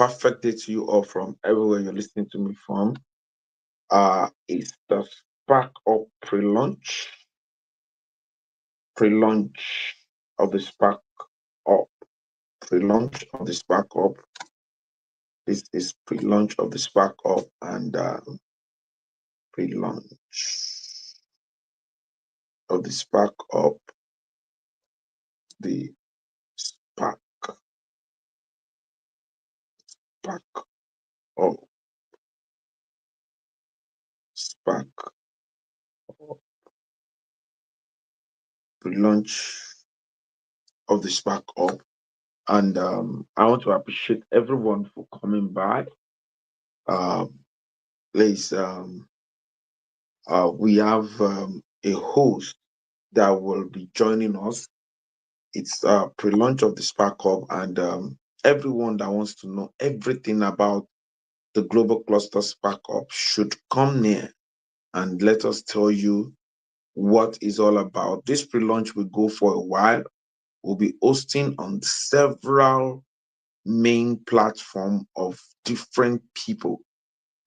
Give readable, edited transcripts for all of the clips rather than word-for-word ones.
perfect day to you all from everywhere you're listening to me from. It's the Spark Up pre-launch of the Spark Up, pre-launch of the Spark Up. This is pre-launch of the Spark Up and pre-launch of the Spark Up, the Spark, Spark Up, Spark Up, pre-launch of the Spark Up. And I want to appreciate everyone for coming by. Um, please, we have a host that will be joining us. It's pre-launch of the Spark Hub, and everyone that wants to know everything about the Global Cluster Spark Hub should come near and let us tell you what is all about. This pre-launch will go for a while. We'll be hosting on several main platform of different people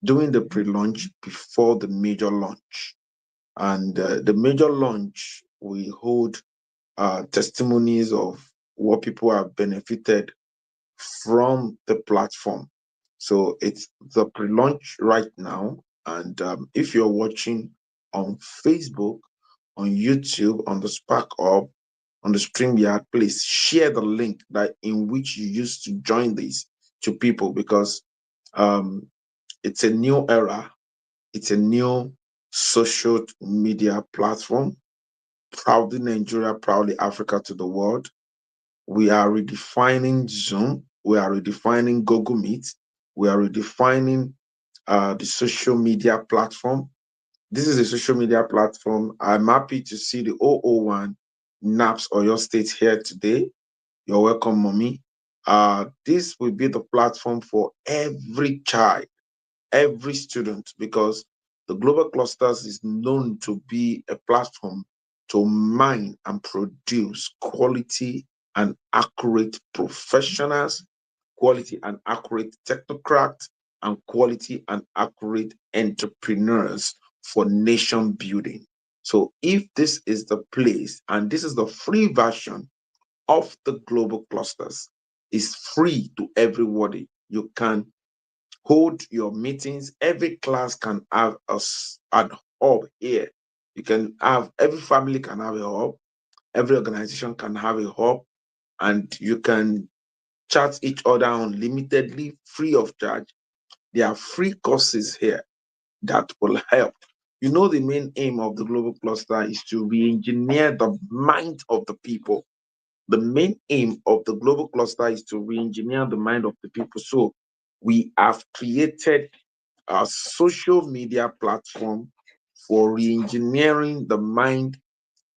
doing the pre-launch before the major launch. And the major launch, we hold testimonies of what people have benefited from the platform. So it's the pre-launch right now. And if you're watching on Facebook, on YouTube, on the Spark Hub, on the StreamYard, please share the link that in which you used to join this to people, because um, it's a new era. It's a new social media platform. Proudly Nigeria, proudly Africa to the world. We are redefining Zoom. We are redefining Google Meet. We are redefining the social media platform. This is a social media platform. I'm happy to see the 001 NAPS or your state here today. You're welcome, mommy. This will be the platform for every child, every student, because the Global Clusters is known to be a platform to mine and produce quality and accurate professionals, quality and accurate technocrats, and quality and accurate entrepreneurs for nation building. So if this is the place, and this is the free version of the Global Clusters, is free to everybody. You can hold your meetings. Every class can have an hub here. You can have, every family can have a hub. Every organization can have a hub, and you can chat each other unlimitedly, free of charge. There are free courses here that will help. You know, the main aim of the Global Cluster is to re-engineer the mind of the people. The main aim of the Global Cluster is to re-engineer the mind of the people. So we have created a social media platform for re-engineering the mind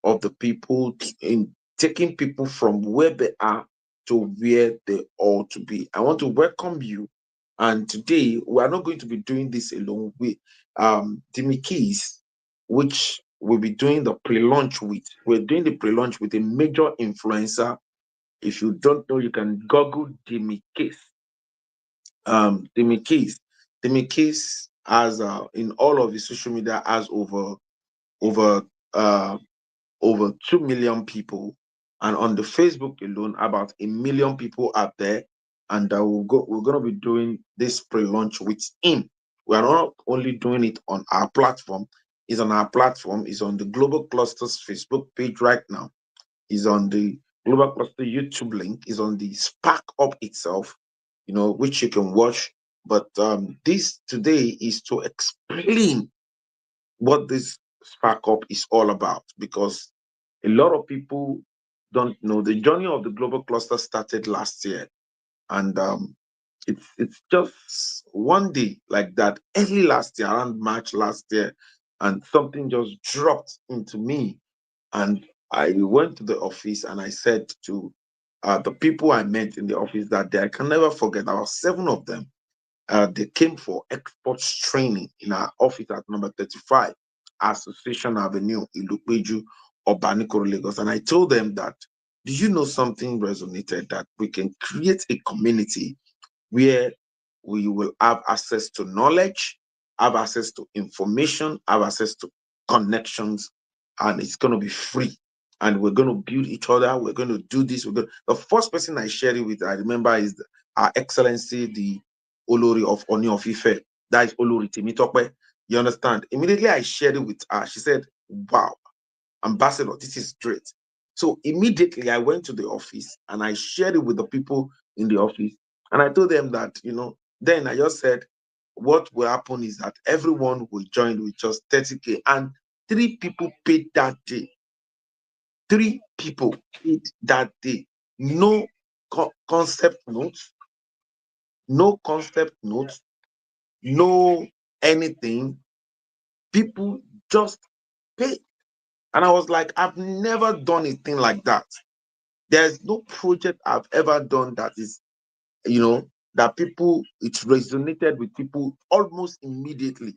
of the people, in taking people from where they are to where they ought to be. I want to welcome you. And today we are not going to be doing this alone with Timmy Keys, which we'll be doing the pre-launch with. We're doing the pre-launch with a major influencer. If you don't know, you can Google Timmy Keys. Timmy Keys. Timmy Keys has in all of his social media has over uh over 2 million people, and on the Facebook alone about 1 million people out there. And we're going to be doing this pre-launch with him. We are not only doing it on our platform. It's on our platform. It's on the Global Clusters Facebook page right now. Is on the Global Cluster YouTube link. Is on the Spark Up itself, which you can watch. But this today is to explain what this Spark Up is all about, because a lot of people don't know. The journey of the Global Cluster started last year, and it's just one day like that, early last year, around March last year, and something just dropped into me. And I went to the office and I said to the people I met in the office that day, I can never forget, there were 7 of them. They came for exports training in our office at number 35, Association Avenue, Ilupeju, Obanikoro, Lagos. And I told them that, do you know, something resonated, that we can create a community where we will have access to knowledge, have access to information, have access to connections, and it's going to be free. And we're going to build each other. We're going to do this. The first person I shared it with, I remember, is Our Excellency, the Olori of Oni of Ife. That is Olori Temitope. You understand? Immediately I shared it with her. She said, "Wow, Ambassador, this is great." So immediately I went to the office and I shared it with the people in the office. And I told them that, then I just said, what will happen is that everyone will join with just 30K. And three people paid that day. Three people paid that day. No concept notes, no concept notes, no anything. People just paid. And I was like, I've never done a thing like that. There's no project I've ever done that is, that people, it resonated with people almost immediately.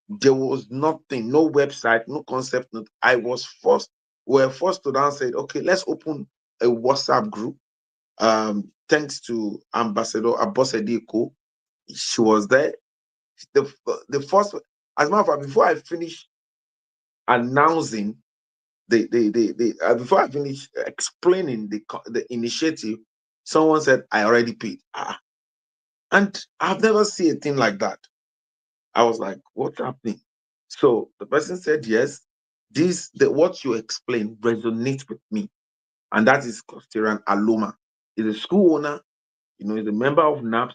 There was nothing, no website, no concept note. We were forced to down say, okay, let's open a WhatsApp group. Thanks to Ambassador Abosedeko. She was there. The first, as a matter of fact, before I finish announcing before I finish explaining the initiative, someone said, I already paid. And I've never seen a thing like that. I was like, what's happening? So the person said, yes, what you explained resonates with me. And that is Costerian Aloma. He's a school owner, he's a member of NAPS.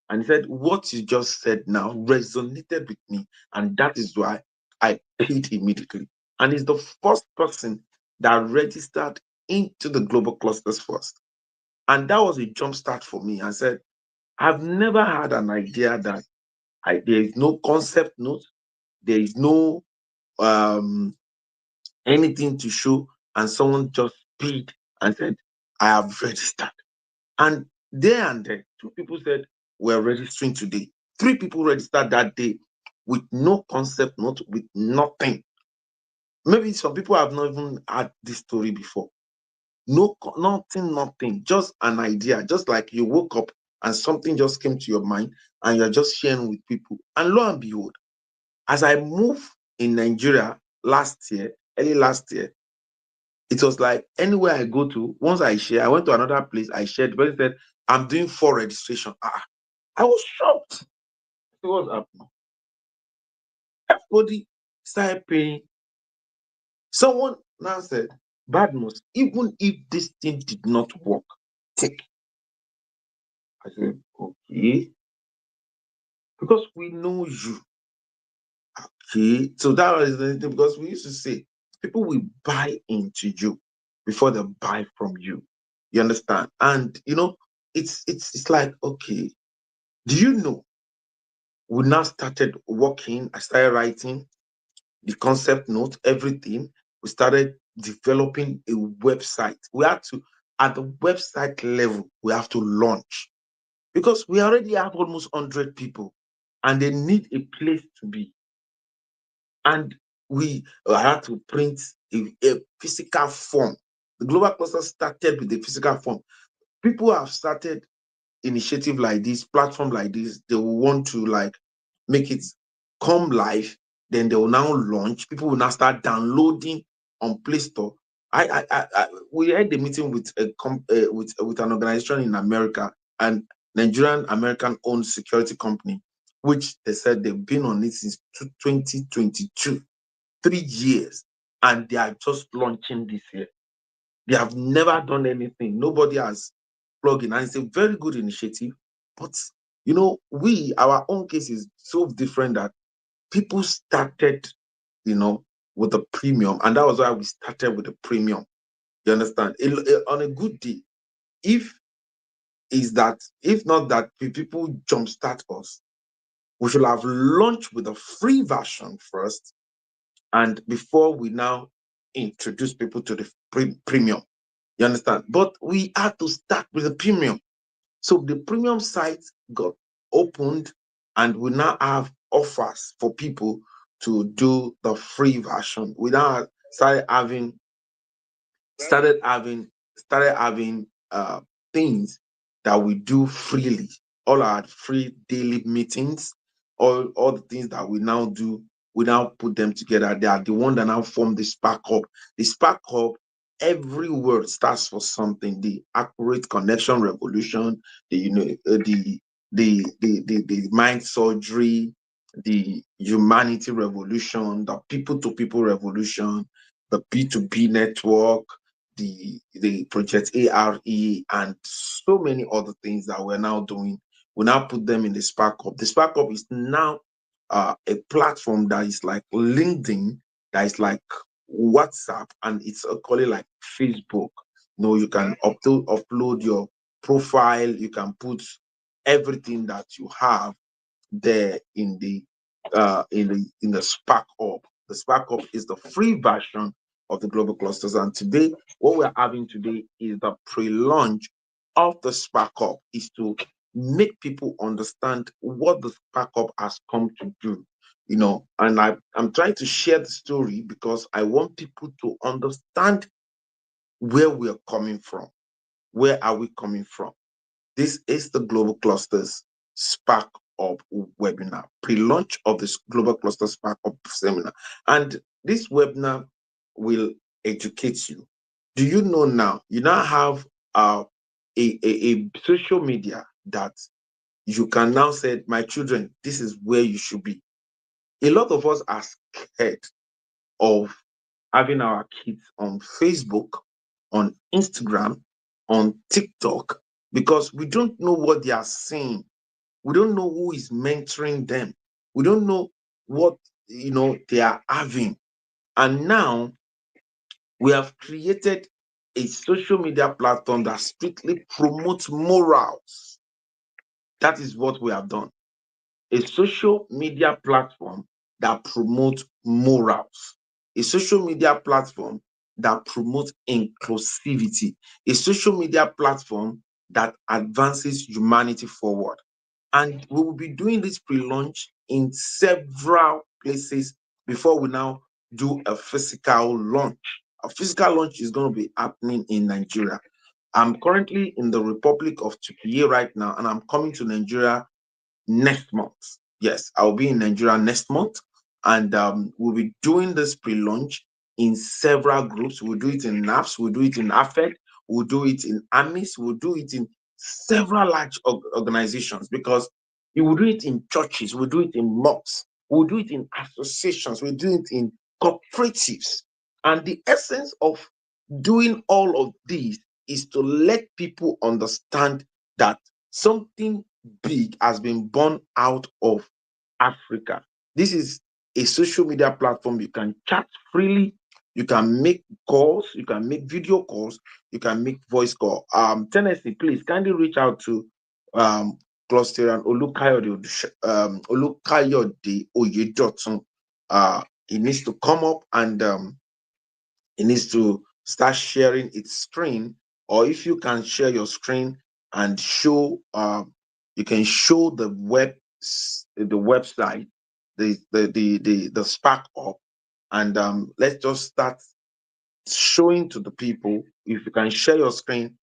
And he said, what you just said now resonated with me. And that is why I paid immediately. And he's the first person that registered into the Global Clusters first. And that was a jump start for me. I said, I've never had an idea that there is no concept note, there is no anything to show, and someone just paid and said, I have registered. And there and then, two people said, we're registering today. Three people registered that day with no concept note, with nothing. Maybe some people have not even had this story before. No, nothing, just an idea. Just like you woke up and something just came to your mind and you're just sharing with people. And lo and behold, as I moved in Nigeria early last year, it was like anywhere I go to, once I share, I went to another place, I shared, the person said, I'm doing 4 registration. I was shocked. What's happening? Everybody started paying. Someone now said, Badmus, even if this thing did not work, take. I said, okay, because we know you. Okay, so that was the thing, because we used to say people will buy into you before they buy from you. You understand? And it's like, okay, do you know? We now started working. I started writing the concept note, everything. We started developing a website. We had to, at the website level, we have to launch because we already have almost 100 people and they need a place to be. And we had to print a physical form. The Global Cluster started with the physical form. People have started initiative like this, platform like this. They will want to make it come live. Then they will now launch. People will now start downloading on Play Store. We had a meeting with with an organization in America, and Nigerian American owned security company, which they said they've been on it since 2022, 3 years, and they are just launching this year. They have never done anything. Nobody has plugged in, and it's a very good initiative. But our own case is so different that people started, with the premium, and that was why we started with the premium. You understand? On a good day, if not that people jumpstart us, we should have launched with a free version first, and before we now introduce people to the premium. You understand? But we had to start with the premium. So the premium site got opened, and we now have offers for people to do the free version. We now started having things that we do freely. all our free daily meetings, all the things that we now do, we now put them together. They are the one that now form the Spark Hub. The Spark Hub, every word starts for something. The accurate connection revolution, the the mind surgery, the humanity revolution, the people to people revolution, the B2B network, the project ARE, and so many other things that we're now doing. We now put them in the Spark Hub. The Spark Hub is now a platform that is like LinkedIn, that is like WhatsApp, and it's call it like Facebook. You can upload your profile. You can put everything that you have there in the Spark Hub. The Spark Hub is the free version of the global clusters. And today, what we're having today is the pre-launch of the Spark Hub, is to make people understand what the Spark Hub has come to do. And I'm trying to share the story because I want people to understand where we are coming from. Where are we coming from? This is the Global Clusters Spark Up webinar, pre-launch of this Global Cluster Spark Up seminar. And this webinar will educate you. Do you know now? You now have a social media that you can now say, my children, this is where you should be. A lot of us are scared of having our kids on Facebook, on Instagram, on TikTok, because we don't know what they are saying. We don't know who is mentoring them. We don't know what they are having. And now we have created a social media platform that strictly promotes morals. That is what we have done. A social media platform that promotes morals, a social media platform that promotes inclusivity, a social media platform that advances humanity forward. And we will be doing this pre-launch in several places before we now do a physical launch. A physical launch is going to be happening in Nigeria. I'm currently in the Republic of Turkey right now, and I'm coming to Nigeria next month. Yes, I'll be in Nigeria next month, and we'll be doing this pre-launch in several groups. We'll do it in NAPS, we'll do it in AFED, we'll do it in AMIS, we'll do it in several large organizations, because you will do it in churches, we'll do it in mosques, we'll do it in associations, we'll do it in cooperatives. And the essence of doing all of these is to let people understand that something big has been born out of Africa. This is a social media platform. You can chat freely, you can make calls, you can make video calls, you can make voice call. Tennessee, please kindly reach out to Cluster and Olukayode Oyedotun. He needs to come up, and it needs to start sharing its screen. Or if you can share your screen and show, you can show the website, the Spark Up, and let's just start showing to the people. If you can share your screen,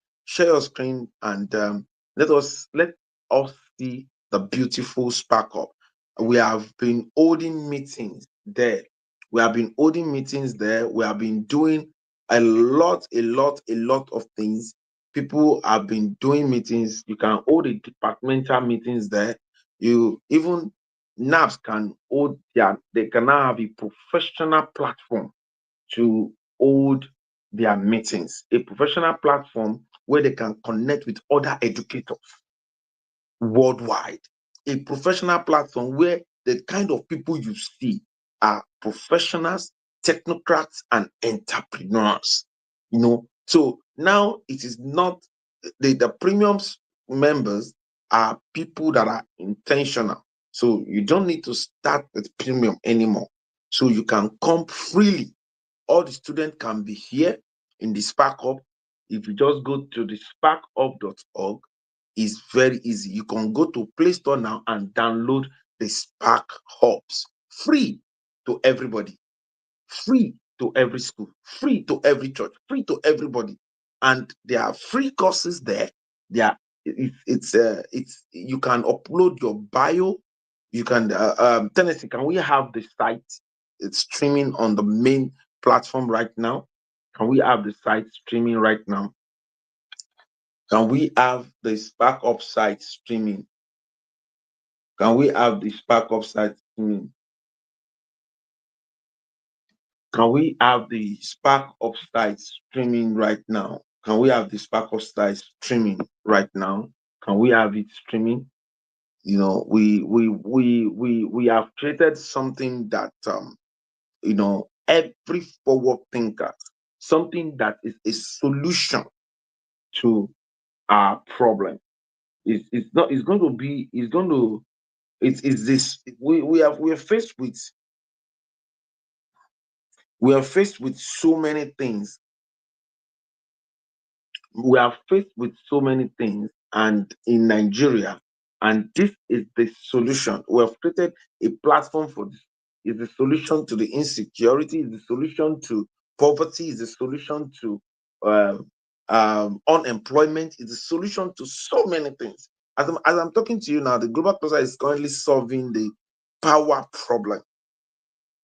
and let us see the beautiful Spark Up. We have been holding meetings there. We have been holding meetings there. We have been doing a lot of things. People have been doing meetings. You can hold a departmental meetings there. You even NAPS can hold they can now have a professional platform to hold their meetings, a professional platform where they can connect with other educators worldwide, a professional platform where the kind of people you see are professionals, technocrats, and entrepreneurs. So now it is not the premiums members are people that are intentional. So you don't need to start with premium anymore. So you can come freely. All the students can be here in the Spark Hub. If you just go to the sparkup.org, it's very easy. You can go to Play Store now and download the Spark Hubs, free to everybody, free to every school, free to every church, free to everybody. And there are free courses there. There are It's you can upload your bio. You can Tennessee, can we have the site? It's streaming on the main platform right now. Can we have the site streaming right now? Can we have the Spark Up site streaming? Can we have the Spark Up site streaming? Can we have the Spark Up site streaming right now? Can we have the Spark Up site streaming right now? Can we have it streaming? We have created something that every forward thinker, something that is a solution to our problem. It's not it's going to be it's going to it's this we are faced with so many things. We are faced with so many things, and in Nigeria, and this is the solution. We have created a platform for this. Is the solution to the insecurity, is the solution to poverty, is the solution to um, unemployment, is the solution to so many things. As I'm talking to you now, the global cluster is currently solving the power problem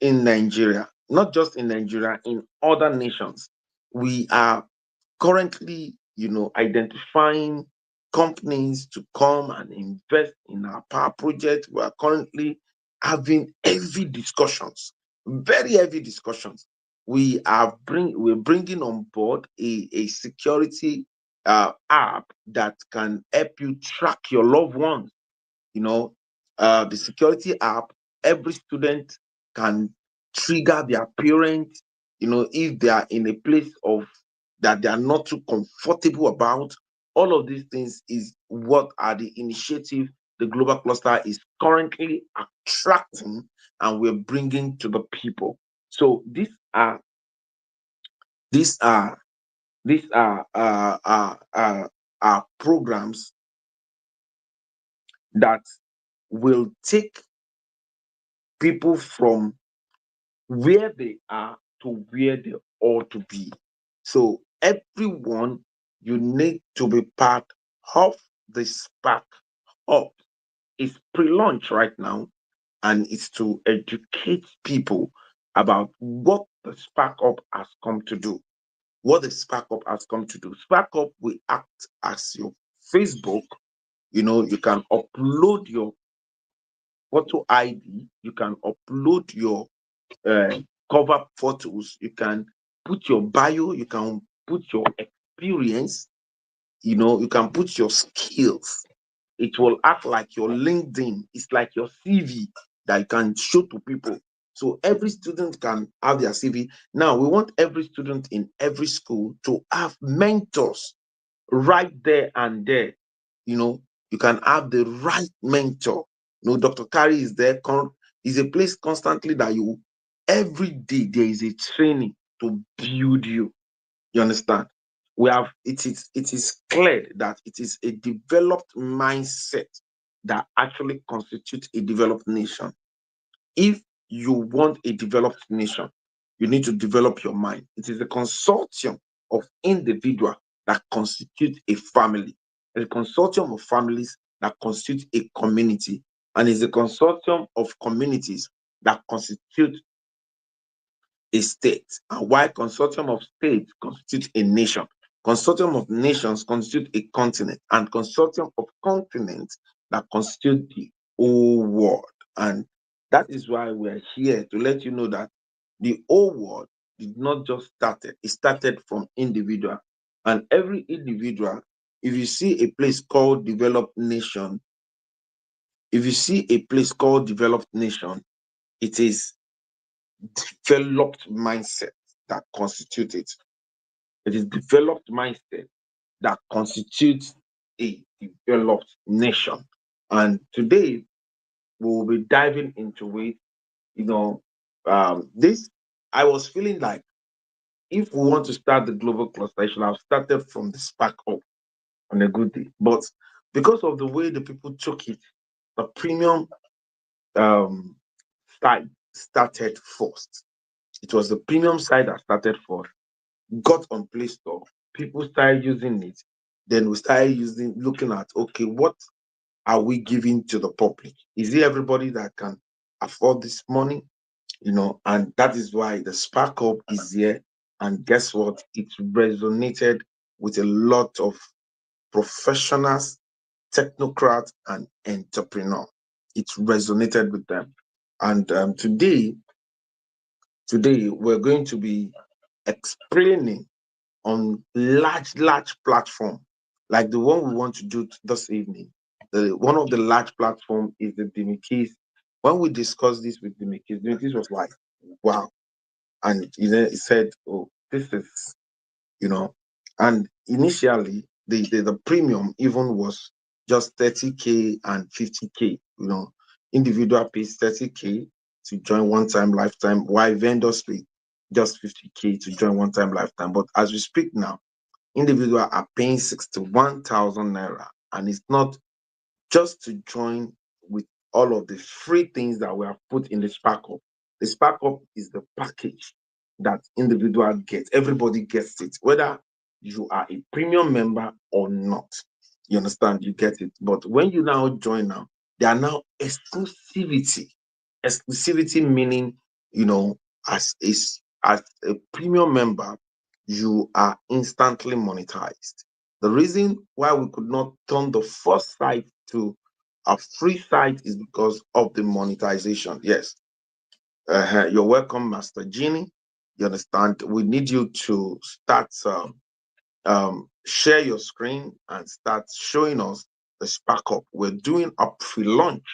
in Nigeria, not just in Nigeria, in other nations. We are currently, identifying companies to come and invest in our power project. We are currently having heavy discussions, very heavy discussions. We're bringing on board a security app that can help you track your loved ones. you know the security app, every student can trigger their parents, if they are in a place of that they are not too comfortable about. All of these things is what are the initiative the global cluster is currently attracting and we're bringing to the people. So these are these are programs that will take people from where they are to where they ought to be. So everyone, you need to be part of the Spark Up. It's pre-launch right now, and it's to educate people about what the Spark Up has come to do. What the Spark Up has come to do. Spark Up will act as your Facebook. You can upload your photo ID. You can upload your uh, cover photos. You can put your bio. You can put your experience. You can put your skills. It will act like your LinkedIn. It's like your CV that you can show to people. So every student can have their CV. Now we want every student in every school to have mentors right there and there. You can have the right mentor. Dr. Kari is there. Is a place constantly that every day there is a training to build you. You understand? It is clear that it is a developed mindset that actually constitutes a developed nation. If you want a developed nation, you need to develop your mind. It is a consortium of individuals that constitute a family, a consortium of families that constitute a community, and is a consortium of communities that constitute a state, and why consortium of states constitute a nation. Consortium of nations constitute a continent, and consortium of continents that constitute the whole world. And that is why we're here to let you know that the whole world did not just start it started from individual. And every individual, if you see a place called developed nation, if you see a place called developed nation, it is developed mindset that constitutes it. It is developed mindset that constitutes a developed nation. And today we will be diving into it. This I was feeling like if we want to start the global cluster, I should have started from the Spark Up on a good day. But because of the way the people took it, the premium um, side started first. It was the premium side that started first, got on Play Store. People started using it. Then we started looking at, okay, what are we giving to the public? Is it everybody that can afford this money? And that is why the Spark Up is here. And guess what? It resonated with a lot of professionals, technocrats, and entrepreneurs. It resonated with them. And today we're going to be explaining on large platform, like the one we want to do this evening. One of the large platform is the Dimikis. When we discussed this with Dimikis was like, wow. And he said, oh, this is, you know, and initially the premium even was just 30K and 50K, individual pays 30K to join one time lifetime, while vendors pay just 50K to join one time lifetime. But as we speak now, individuals are paying 61,000 naira, and it's not just to join with all of the free things that we have put in the Spark Up. The Spark Up is the package that individual gets. Everybody gets it, whether you are a premium member or not. You understand? You get it. But when you now join now, there are now exclusivity. Exclusivity meaning, as as a premium member, you are instantly monetized. The reason why we could not turn the first site to a free site is because of the monetization. Yes. You're welcome, Master Genie. You understand? We need you to start share your screen and start showing us the Spark Up. We're doing a pre-launch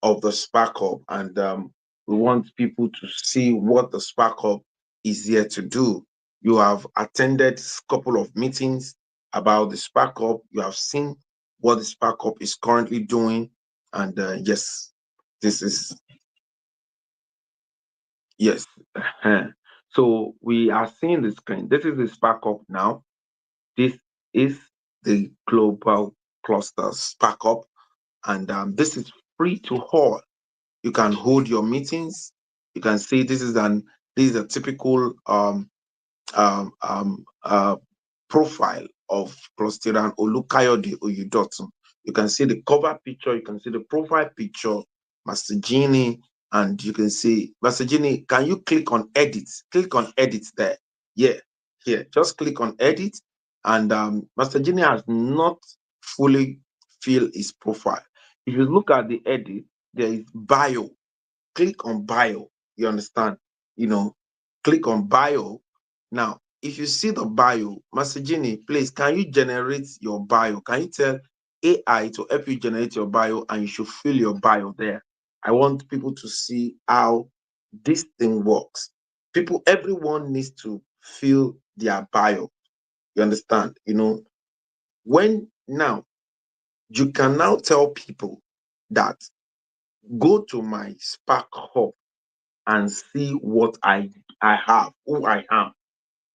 of the Spark Up, and we want people to see what the Spark Up is here to do. You have attended a couple of meetings about the Spark Up. You have seen what the Spark Up is currently doing, and yes, this is yes. So we are seeing the screen. This is the Spark Up now. This is the global cluster Spark Up, and this is free to all. You can hold your meetings. You can see this is a typical uh, profile of Clostridium Olukayode Oyudotun. You can see the cover picture, you can see the profile picture, Master Genie, and you can see Master Genie. Can you click on edit? Click on edit there. Yeah, here. Just click on edit, and Master Genie has not fully filled his profile. If you look at the edit, there is bio. Click on bio. You understand? You know, click on bio. Now, if you see the bio, Master Genie, please, can you generate your bio? Can you tell AI to help you generate your bio, and you should fill your bio there? I want people to see how this thing works. Everyone needs to fill their bio. You understand? When now you can now tell people that go to my Spark Hub and see what I have, who I am.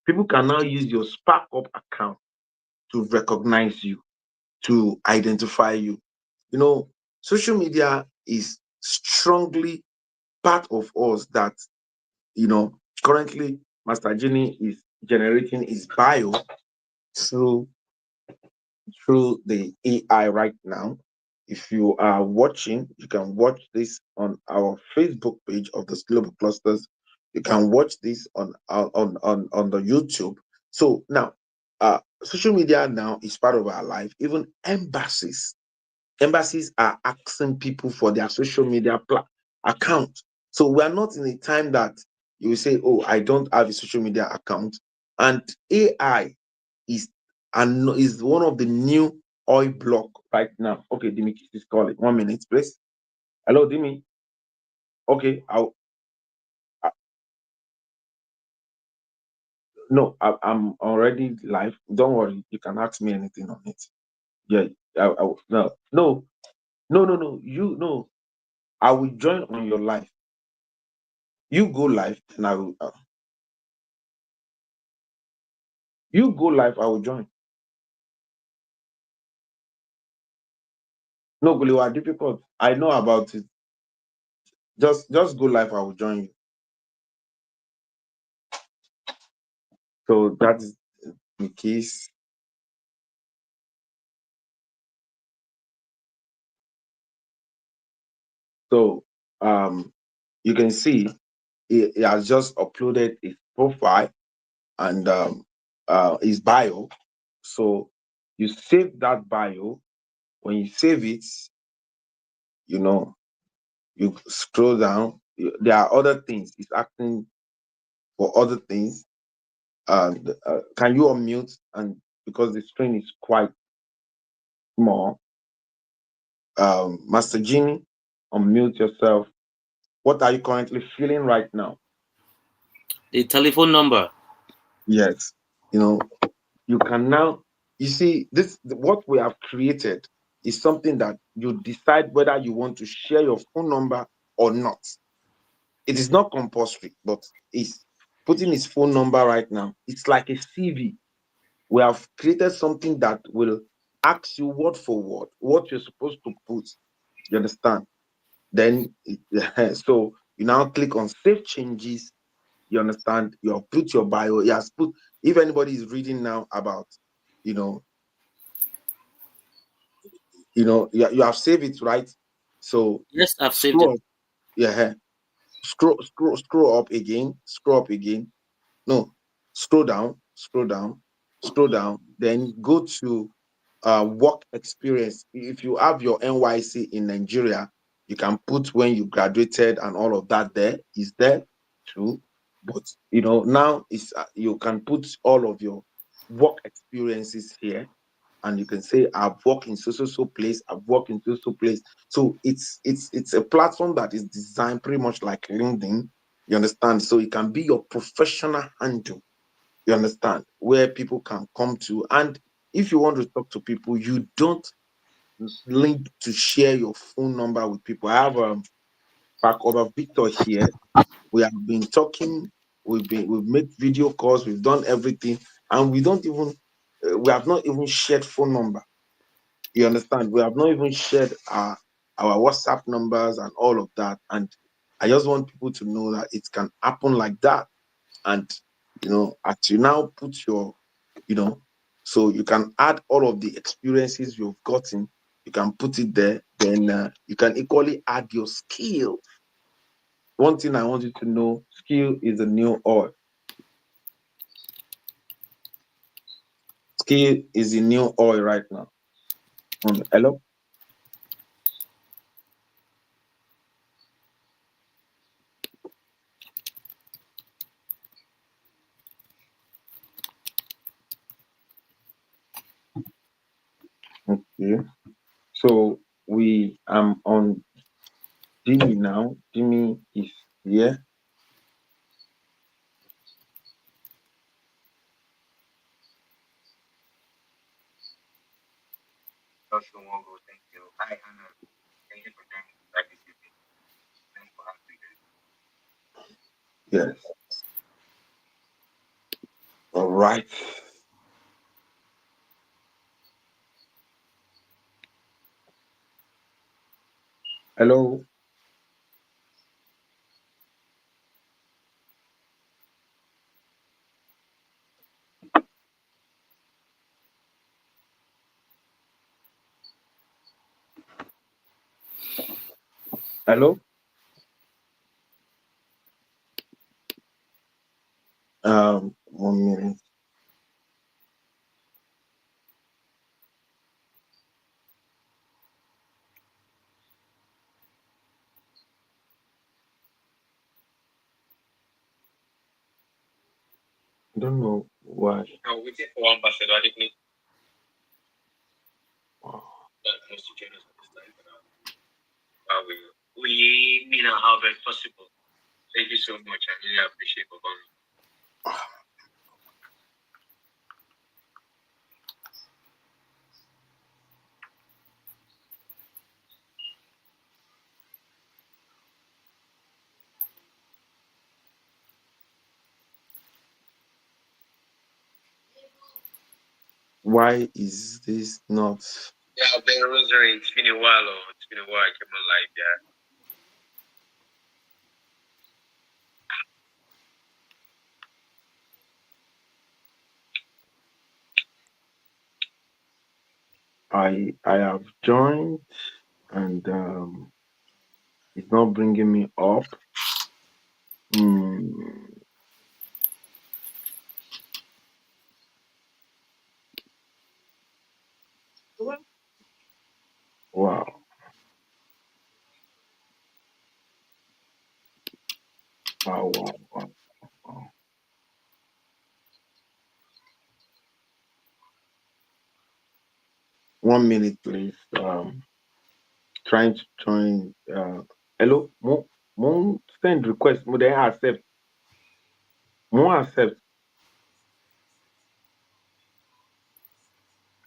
People can now use your Spark Up account to recognize you, to identify you. Social media is strongly part of us that, currently Master Genie is generating his bio through the AI right now. If you are watching, you can watch this on our Facebook page of the Global Clusters. You can watch this on the YouTube. So now, social media now is part of our life. Even embassies are asking people for their social media account. So we are not in a time that you will say, "Oh, I don't have a social media account," and AI is is one of the new oil block right now. Okay, Dimi, please call it 1 minute, please. Hello, Dimi. Okay, no, I'm already live. Don't worry, you can ask me anything on it. Yeah, no, no, no, no, no. You no, I will join on your live. You go live, and I will. You go live, I will join. No, but you are difficult. I know about it. Just go live, I will join you. So that is the case. So you can see he has just uploaded his profile and his bio. So you save that bio. When you save it, you know, you scroll down. There are other things. It's asking for other things. And can you unmute? And because the screen is quite small, Master Jimmy, unmute yourself. What are you currently feeling right now? The telephone number. Yes, you know, you can now, you see, this what we have created is something that you decide whether you want to share your phone number or not. It is not compulsory, but it's putting his phone number right now. It's like a CV. We have created something that will ask you word for word what you're supposed to put. You understand? Then, so you now click on save changes. You understand? You have put your bio. He has put, if anybody is reading now about, you know, you have saved it, right? So Yes, I've saved it. scroll, yeah, scroll up again, scroll up again. No, scroll down, scroll down, scroll down. Then go to work experience. If you have your NYC in Nigeria, you can put when you graduated and all of that. There is there too. But now is you can put all of your work experiences here, and you can say I've worked in so place, I've worked in so place. So it's a platform that is designed pretty much like LinkedIn. You understand? So it can be your professional handle. You understand? Where people can come to, and if you want to talk to people, you don't link to share your phone number with people. I have back over Victor here. We have been talking. We've made video calls. We've done everything, and we don't even we have not even shared phone number. You understand? We have not even shared our WhatsApp numbers and all of that. And I just want people to know that it can happen like that. And as you now put your, you know, so you can add all of the experiences you've gotten. You can put it there. Then you can equally add your skill. One thing I want you to know: skill is the new oil. Skill is the new oil right now. Hello. Okay. So we am on Jimmy now. Jimmy is here. Yes. All right. Hello. Hello. 1 minute. I don't know why. I'm waiting for Ambassador Adekunle. Wow. Most to join us at this time. We mean however possible. Thank you so much. I really appreciate it. Why is this not? Yeah, Ben Rosary, it's been a while. It's been a while. I came on live, yeah. I have joined, and It's not bringing me up. Wow. Wow. 1 minute, please. Trying to join. Hello, Mo send request. Mo they accept. Mo accept.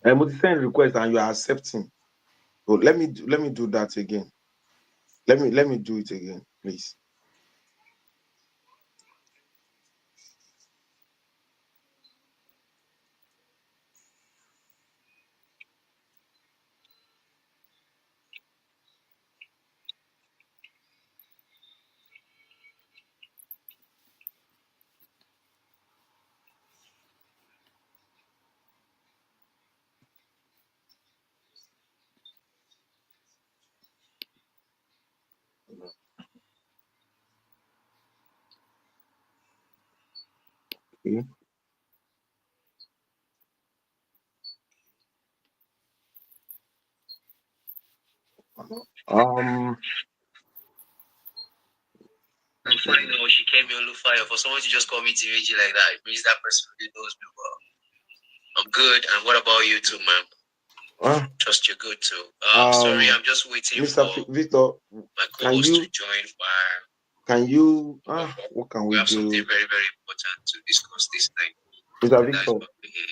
Mo send request and you are accepting. So let me do that again. Let me do it again, please. Okay. I'm funny though, she came me on fire. For someone to just call me Timeji like that, it means that person really knows me well. I'm good. And what about you too, ma'am? Trust you're good too. Sorry, I'm just waiting Mr. for Victor, my co-host to join. Can you what can we We have do? something very, very important to discuss this night. Mr. Victor,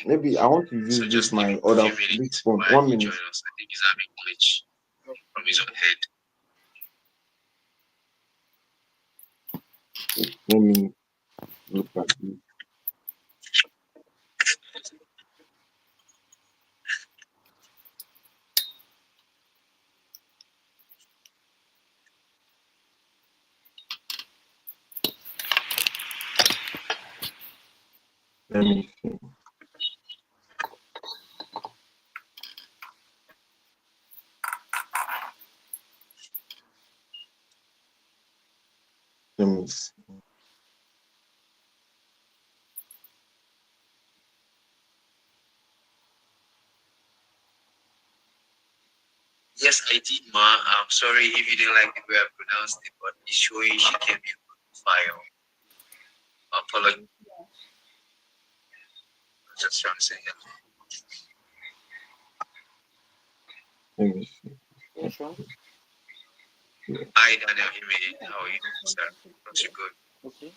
maybe I want to use this my other this phone. 1 minute. Join us. I think he's having glitch from his own head. Let me look at this. Let me see. Let me see. Yes, I did, ma. I'm sorry if you didn't like the way I pronounced it, but it's showing she came in with fire. Apologies. Just trying to say hello. Let me see. Yeah, sure. Hi, Daniel Hime. How are you, sir? Looks you good. Okay.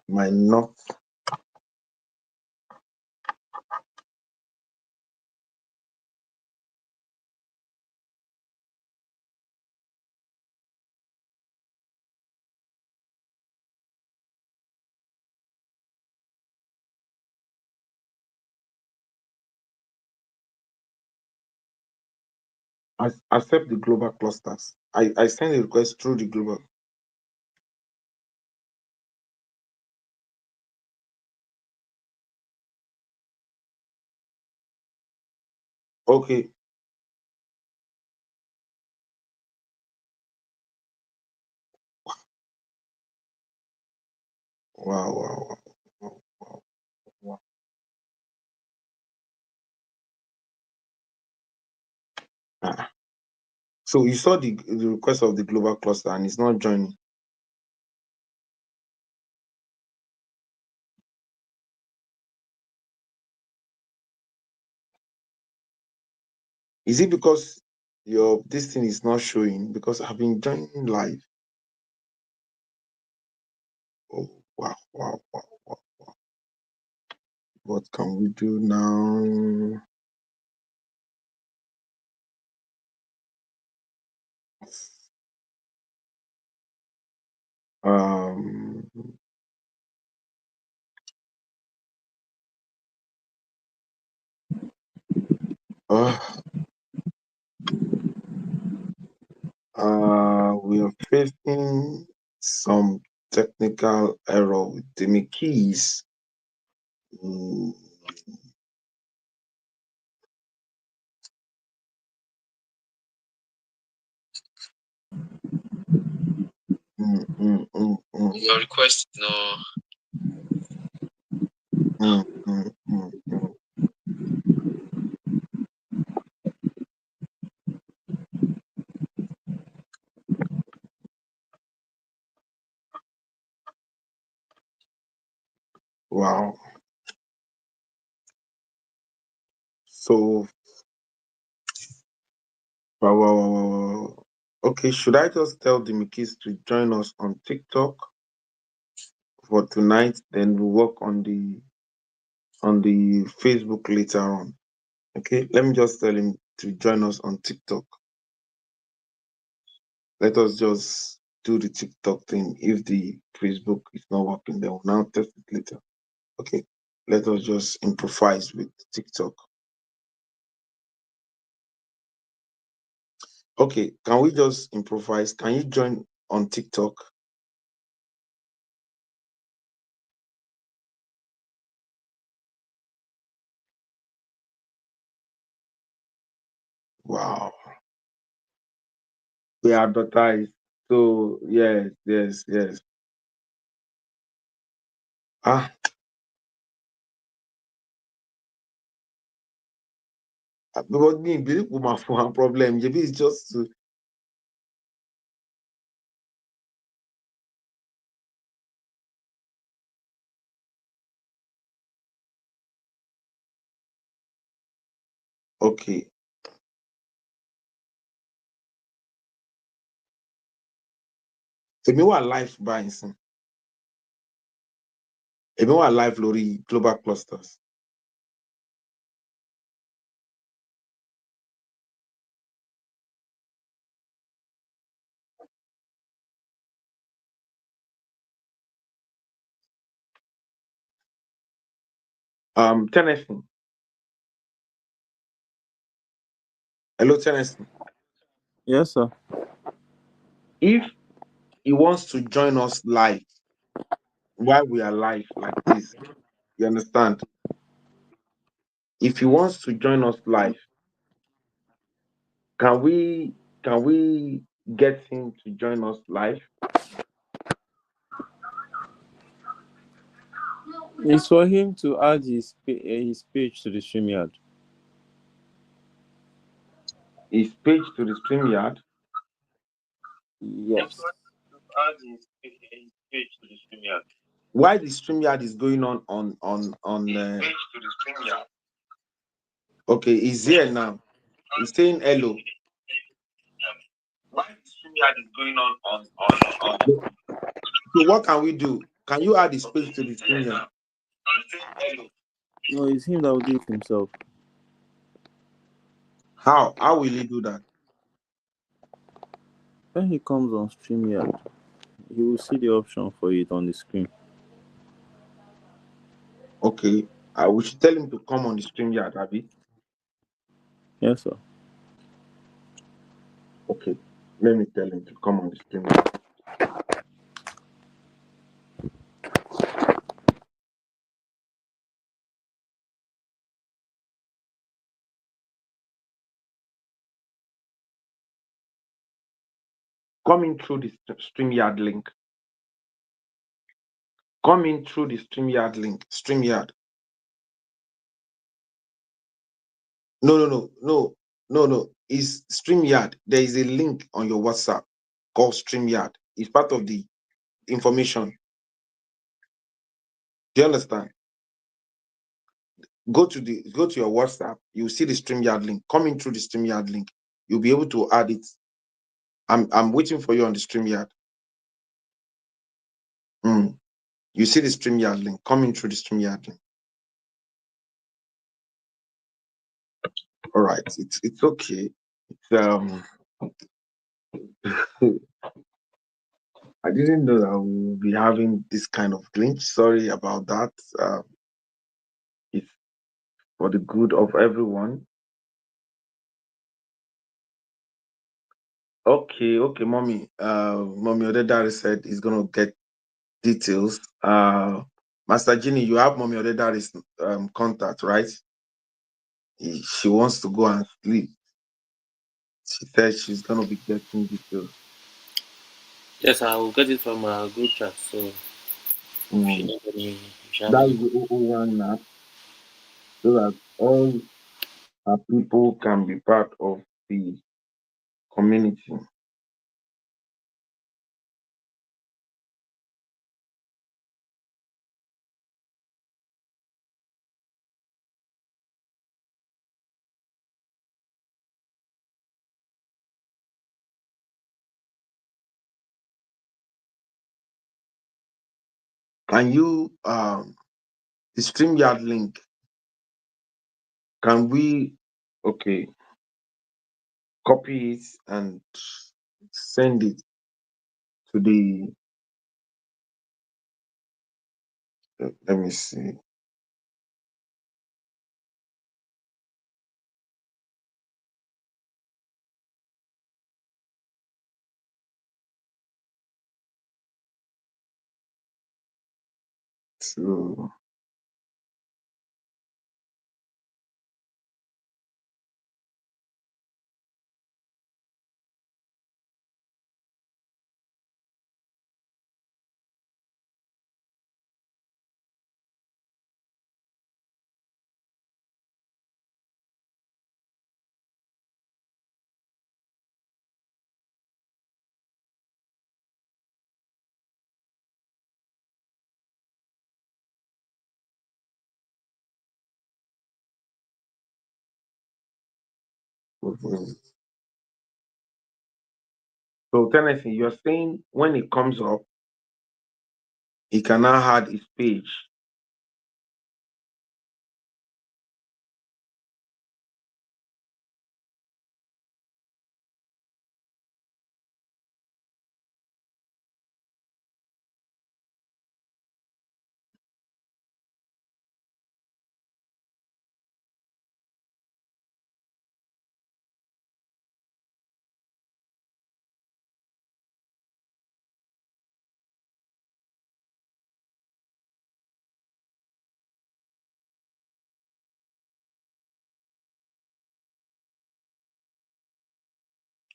My not. Accept the global clusters. I send a request through the global. Okay. Wow. So you saw the request of the global cluster and it's not joining. Is it because this thing is not showing? Because I've been joining live. Oh wow. What can we do now? Um, we are facing some technical error with the keys. Mm, Your request no. Wow. So, wow. Okay, should I just tell the Mikis to join us on TikTok for tonight? Then we'll work on the Facebook later on. Okay, let me just tell him to join us on TikTok. Let us just do the TikTok thing. If the Facebook is not working, then we'll now test it later. Okay, let us just improvise with TikTok. Okay, can we just improvise? Can you join on TikTok? Wow. We advertise. So yes. Because me believe my phone problem. Maybe it's just okay. Èmi wà live báyìí sìn. Èmi wà live lórí global clusters. Tennessee. Hello, Tennessee. Yes, sir. If he wants to join us live while we are live like this, you understand? If he wants to join us live, can we get him to join us live? It's for him to add his page to the StreamYard. His page to the StreamYard? Yes. Add his page to the StreamYard. Why the StreamYard is going on page to the StreamYard. Okay, he's here now. He's saying hello. Why the StreamYard is going on. So what can we do? Can you add his page to the StreamYard? No, it's him that will do it himself. How will he do that? When he comes on StreamYard, you will see the option for it on the screen. Okay. We should tell him to come on the StreamYard, Abby. Yes, sir. Okay. Let me tell him to come on the StreamYard. Coming through the StreamYard link. Coming through the StreamYard link. StreamYard. No. It's StreamYard. There is a link on your WhatsApp called StreamYard. It's part of the information. Do you understand? Go to your WhatsApp. You'll see the StreamYard link. Coming through the StreamYard link, you'll be able to add it. I'm waiting for you on the StreamYard. You see the StreamYard link coming through the StreamYard link. All right, it's okay. It's I didn't know that we will be having this kind of glitch. Sorry about that. It's for the good of everyone. Okay, mommy. Mommy Odedari said he's gonna get details. Master Genie, you have Mommy Odedari's contact, right? She wants to go and sleep. She said she's gonna be getting details. Yes, I will get it from our group chat. So if she Mm. needs any, if she have That's any. the 001 now, so that all our people can be part of the community. Can you the StreamYard link? Can we copy it and send it to the let me see. To so Tennessee, you're saying when it comes up, he can now add his page.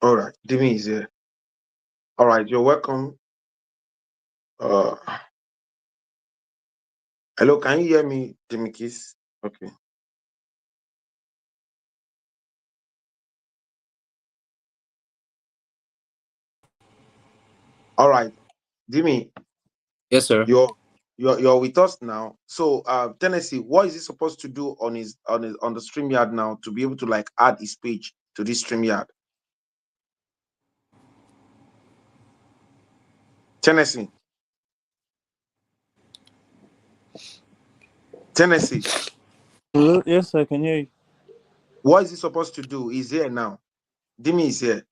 All right, Dimi is here. All right, you're welcome. Uh, hello, can you hear me, Dimi Kiss? Okay. All right, Dimi, Yes, sir. you're with us now. So, Tennessee, what is he supposed to do on on the StreamYard now to be able to like add his page to this StreamYard? Tennessee, Tennessee, Hello? Yes, I can hear you. what is he supposed to do? He's here now. Dimi is here.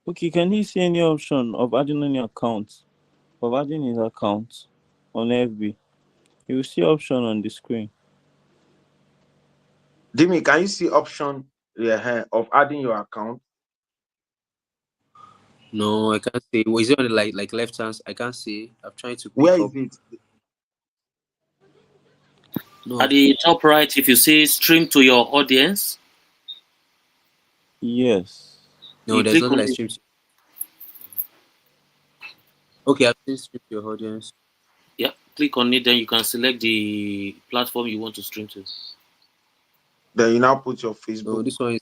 Okay, can he see any option of adding any account? Of adding his account on FB? You will see option on the screen. Dimi, can you see option of adding your account? No, I can't see. Was it on the like left hand? I can't see. I'm trying to Where pick is up. it? No. At the top right, if you see stream to your audience, Yes. no, there's nothing like stream. Okay, I've seen stream to your audience. Yeah, click on it, then you can select the platform you want to stream to. Then you now put your Facebook. No, this one is.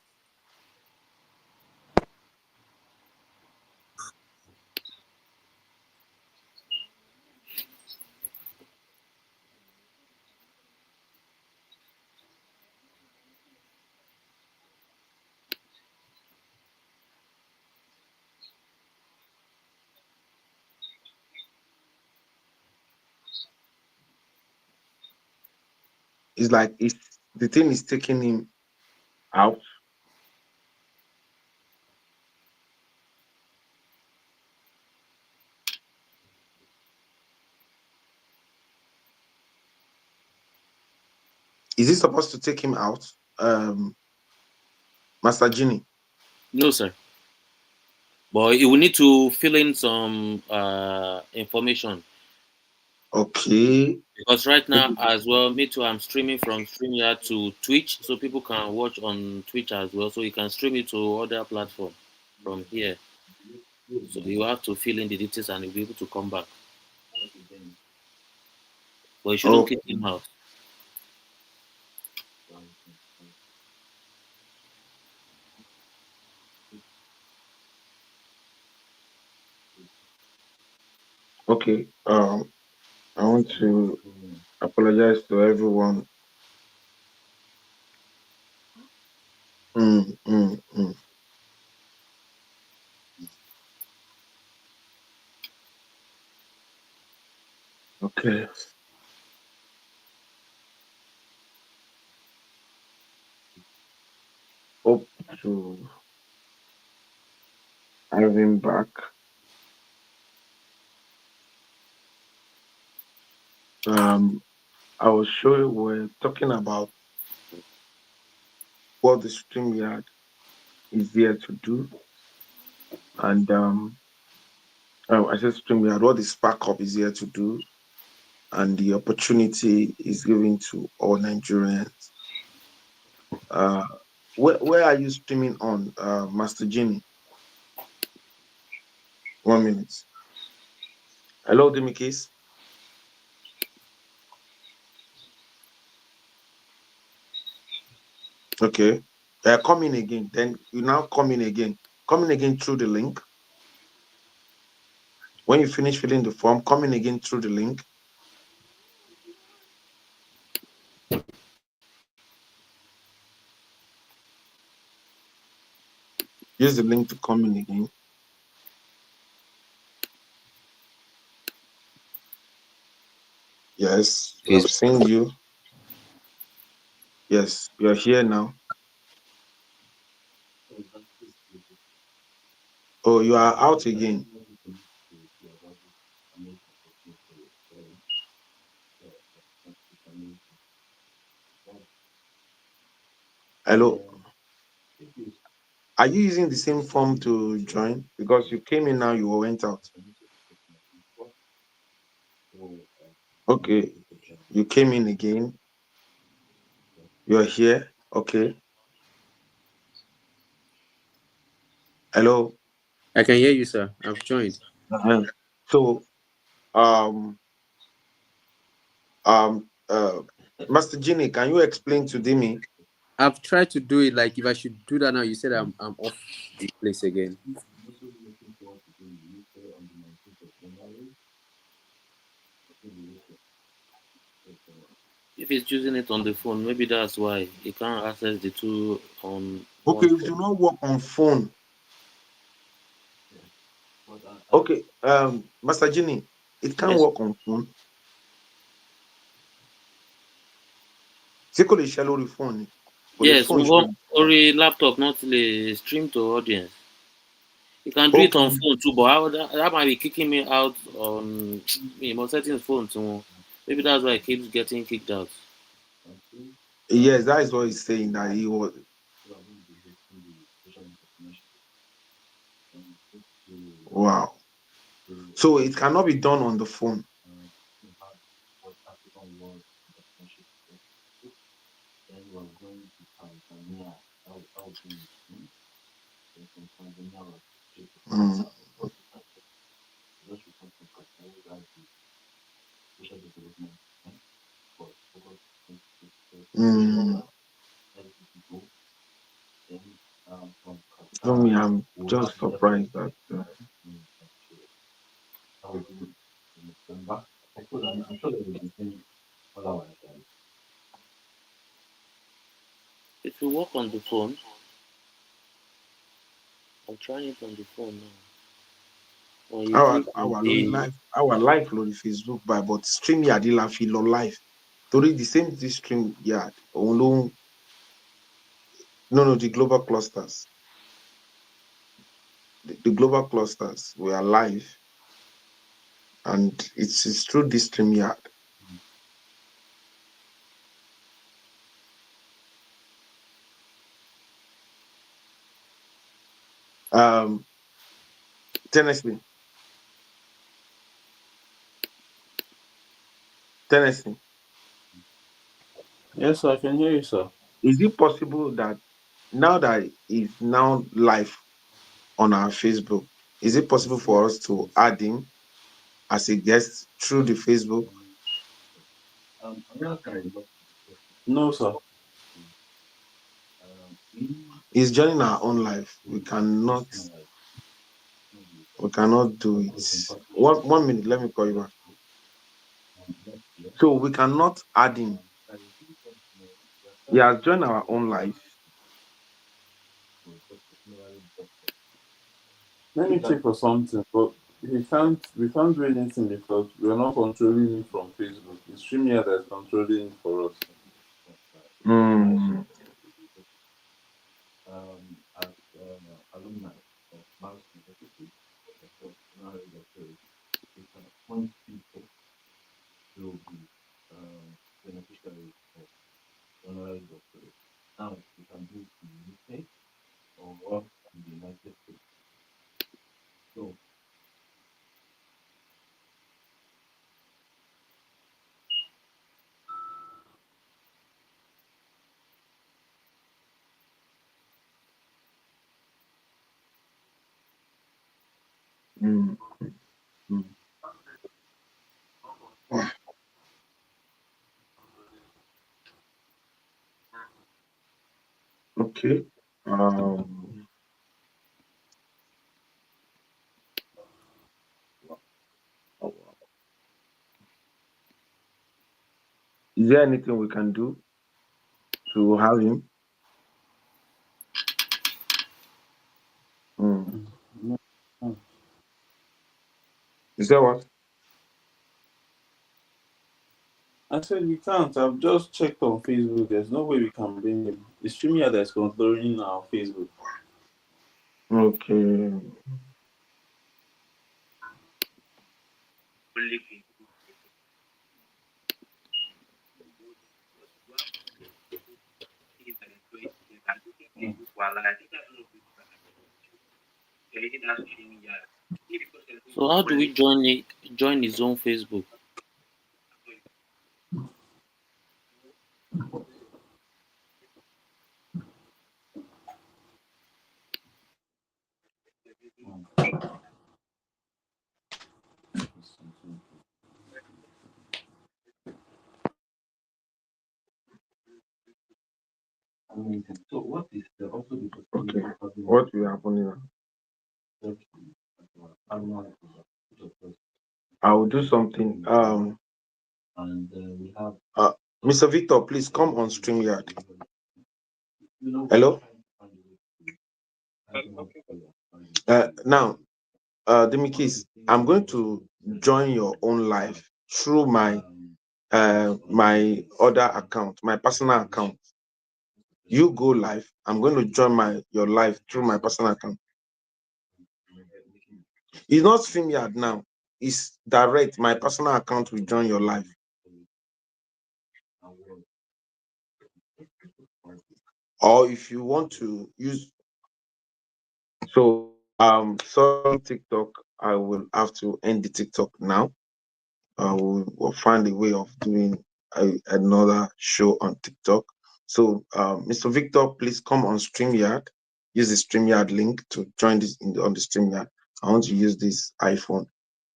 It's like the thing is taking him out. Is he supposed to take him out, Master Genie? No, sir. But you will need to fill in some information. Okay. Because right now, as well, me too, I'm streaming from StreamYard to Twitch, so people can watch on Twitch as well. So you can stream it to other platforms from here. So you have to fill in the details and you'll be able to come back. But you shouldn't kick him out. Okay. I want to apologize to everyone. Okay. Hope to have him back. I will show you, we're talking about what the StreamYard is there to do. And I said StreamYard, what the Spark Hub is here to do. And the opportunity is given to all Nigerians. Where are you streaming on, Master Genie? 1 minute. Hello, Demikis. Okay. Come in again. Then you now come in again. Come in again through the link. When you finish filling the form, come in again through the link. Use the link to come in again. Yes, we have seen you. Yes, you're here now. Oh, you are out again. Hello. Are you using the same form to join? Because you came in now, you went out. Okay. You came in again. You're here. Okay. Hello. I can hear you, sir. I've joined. So, Master Genie, can you explain to Dimi? I've tried to do it. Like, if I should do that now, you said I'm off the place again. If he's using it on the phone, maybe that's why he can't access the two on. Okay, it do not work on phone. Okay, Master Genie, it can work on phone. Secondly, shall we phone? Yes, we want or a laptop, not a stream to audience. You can do it on phone too, but that might be kicking me out on my settings phone too. Maybe that's why it keeps getting kicked out. Yes, that is what he's saying, that he was. Wow. So it cannot be done on the phone. For me, I'm just surprised that. If you work on the phone, I'm trying it on the phone now. Our live lórí Facebook by but StreamYard la fi lọ live torí the same StreamYard òun ló the global clusters. The global clusters, we are live, and it's through this StreamYard. Tennessee. Tennessee. Yes, sir, I can hear you, sir. Is it possible that now that it's now live on our Facebook, is it possible for us to add him as a guest through the Facebook? No, sir. He's joining our own life. We cannot do it. One minute, let me call you back. So we cannot add him. He has joined our own life. Let me check for something, but we can't do anything because we're not controlling it from Facebook. It's StreamYard that's controlling it for us. Mm. Mm. Mm. Okay. Is there anything we can do to have him? Mm. No. Is that what? I said we can't. I've just checked on Facebook. There's no way we can bring him. It's StreamYard that's controlling our Facebook. Okay. So how do we join his own Facebook? Okay. What will happen here? I will do something. Mr. Victor, please come on StreamYard. Hello. Now, Demikis, I'm going to join your own live through my other account, my personal account. You go live. I'm going to join your live through my personal account. It's not StreamYard now. It's direct. My personal account will join your live. Or if you want to use, so sorry TikTok, I will have to end the TikTok now. We'll find a way of doing another show on TikTok. So Mr. Victor, please come on StreamYard. Use the StreamYard link to join this on the StreamYard. I want to use this iPhone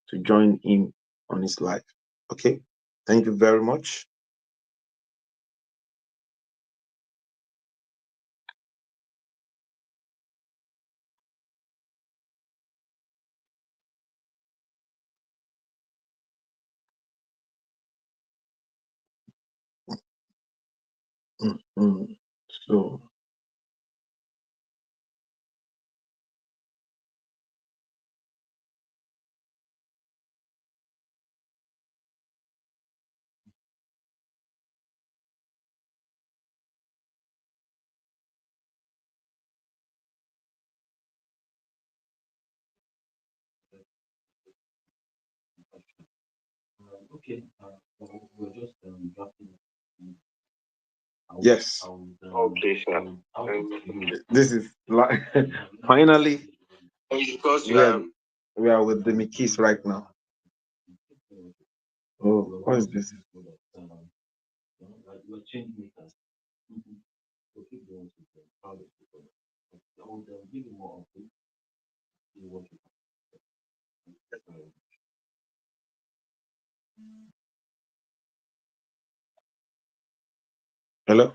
to join him on his live. Okay. Thank you very much. So yes. Okay, sir. This is like finally Because we are with the Mikis right now. Oh, what is this? Hello?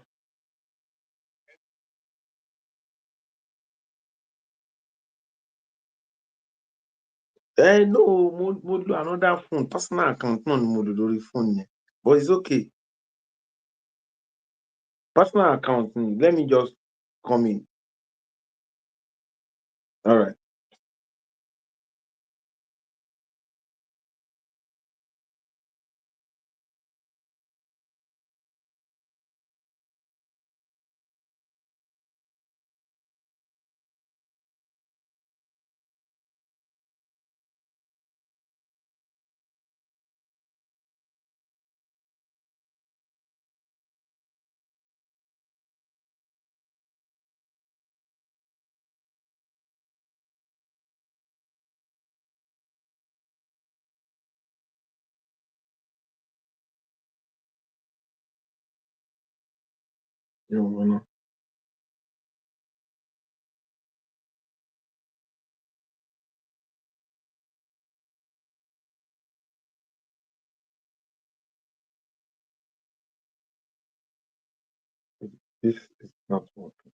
No, another phone, personal account, no Modulori phone. But it's okay. Personal account, let me just come in. All right. No. This is not working.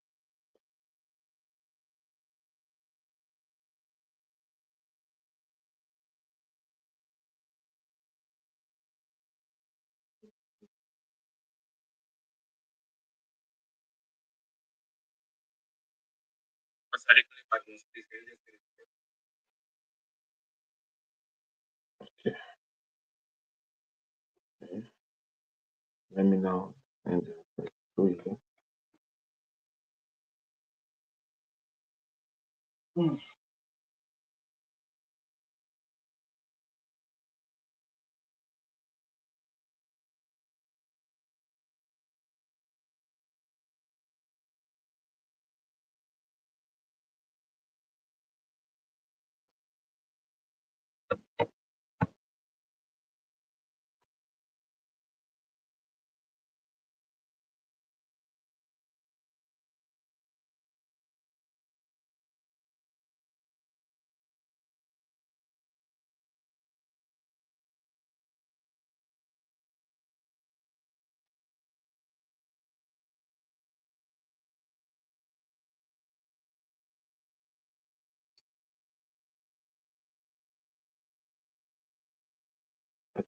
Okay. Let me now and here.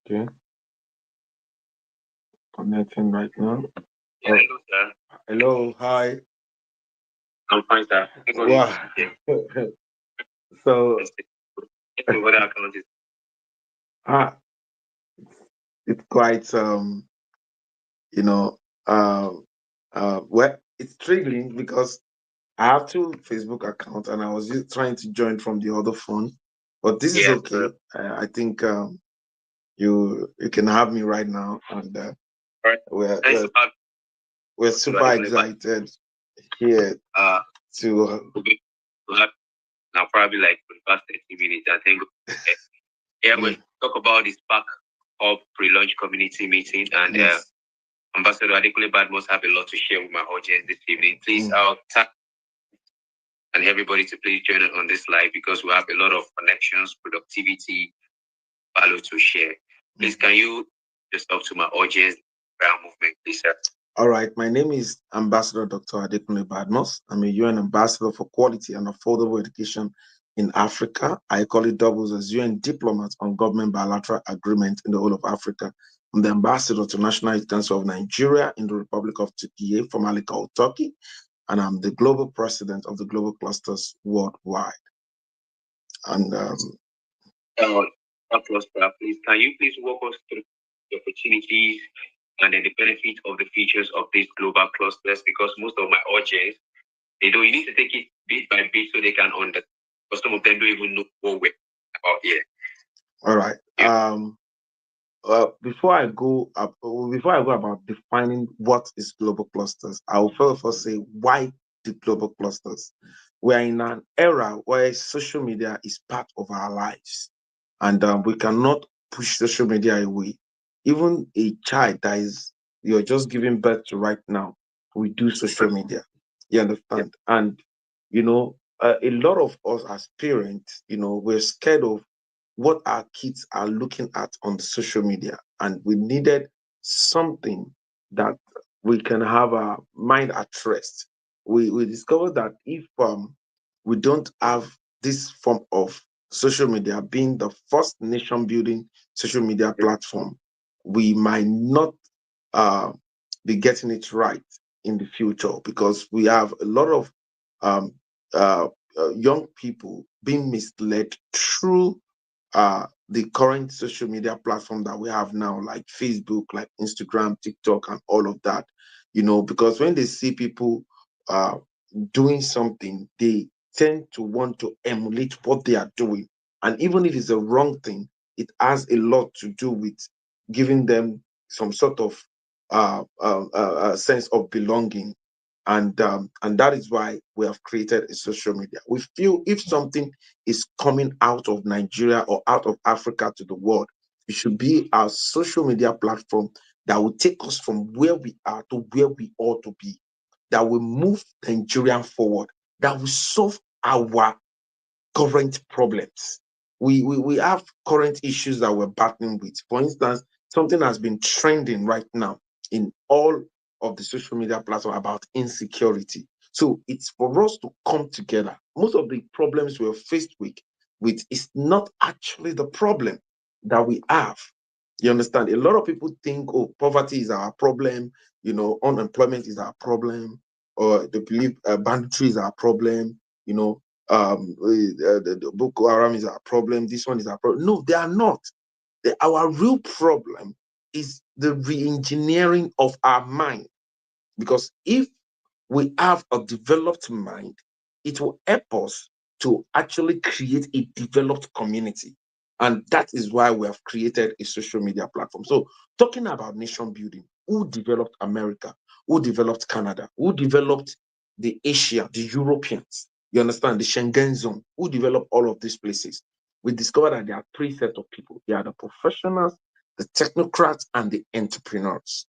Okay. Connecting right now. Yeah, hello, sir. Hello, hi. I'm fine, sir. Wow. So what account is? It's quite well, it's triggering because I have two Facebook accounts and I was just trying to join from the other phone, but this is okay. I think you can have me right now, and Right. we're super excited here to now probably like for the past 30 minutes. I think we talk about this Spark Hub pre-launch community meeting, and Ambassador Adekunle Badmus have a lot to share with my audience this evening. Please, I'll tap and everybody to please join us on this live because we have a lot of connections, productivity, value to share. Please, can you just talk to my audience about movement, please, sir? All right, my name is Ambassador Dr. Adekunle Badmus. I'm a UN Ambassador for Quality and Affordable Education in Africa. I call it doubles as UN diplomat on government bilateral agreement in the whole of Africa. I'm the ambassador to National Youth Council of Nigeria in the Republic of Turkey, formerly called Turkey, and I'm the global president of the Global Clusters worldwide. And please, can you please walk us through the opportunities and then the benefits of the features of these global clusters? Because most of my audience, you need to take it bit by bit so they can understand. Because some of them don't even know what we're about here. All right. Before I go about defining what is global clusters, I will first why the global clusters. We are in an era where social media is part of our lives, and we cannot push social media away. Even a child that is you're just giving birth to right now, we do social media. You understand? And a lot of us as parents, we're scared of what our kids are looking at on the social media, and we needed something that we can have our mind at rest. We discovered that if we don't have this form of social media being the first nation building social media platform, we might not uh, be getting it right in the future, because we have a lot of um, uh, young people being misled through the current social media platform that we have now, like Facebook, like Instagram, TikTok, and all of that. Because when they see people uh, doing something, they tend to want to emulate what they are doing. And even if it's a wrong thing, it has a lot to do with giving them some sort of sense of belonging. And that is why we have created a social media. We feel if something is coming out of Nigeria or out of Africa to the world, it should be our social media platform that will take us from where we are to where we ought to be, that will move Nigeria forward, that will solve our current problems. We have current issues that we're battling with. For instance, something has been trending right now in all of the social media platforms about insecurity. So it's for us to come together. Most of the problems we're faced with is not actually the problem that we have. You understand? A lot of people think, oh, poverty is our problem, unemployment is our problem, or they believe banditry is our problem, the Boko Haram is our problem, this one is our problem. No, they are not. Our real problem is the re-engineering of our mind. Because if we have a developed mind, it will help us to actually create a developed community. And that is why we have created a social media platform. So, talking about nation building, who developed America? Who developed Canada? Who developed the Asia, the Europeans? You understand? The Schengen zone. Who developed all of these places? We discovered that there are three sets of people. There are the professionals, the technocrats, and the entrepreneurs.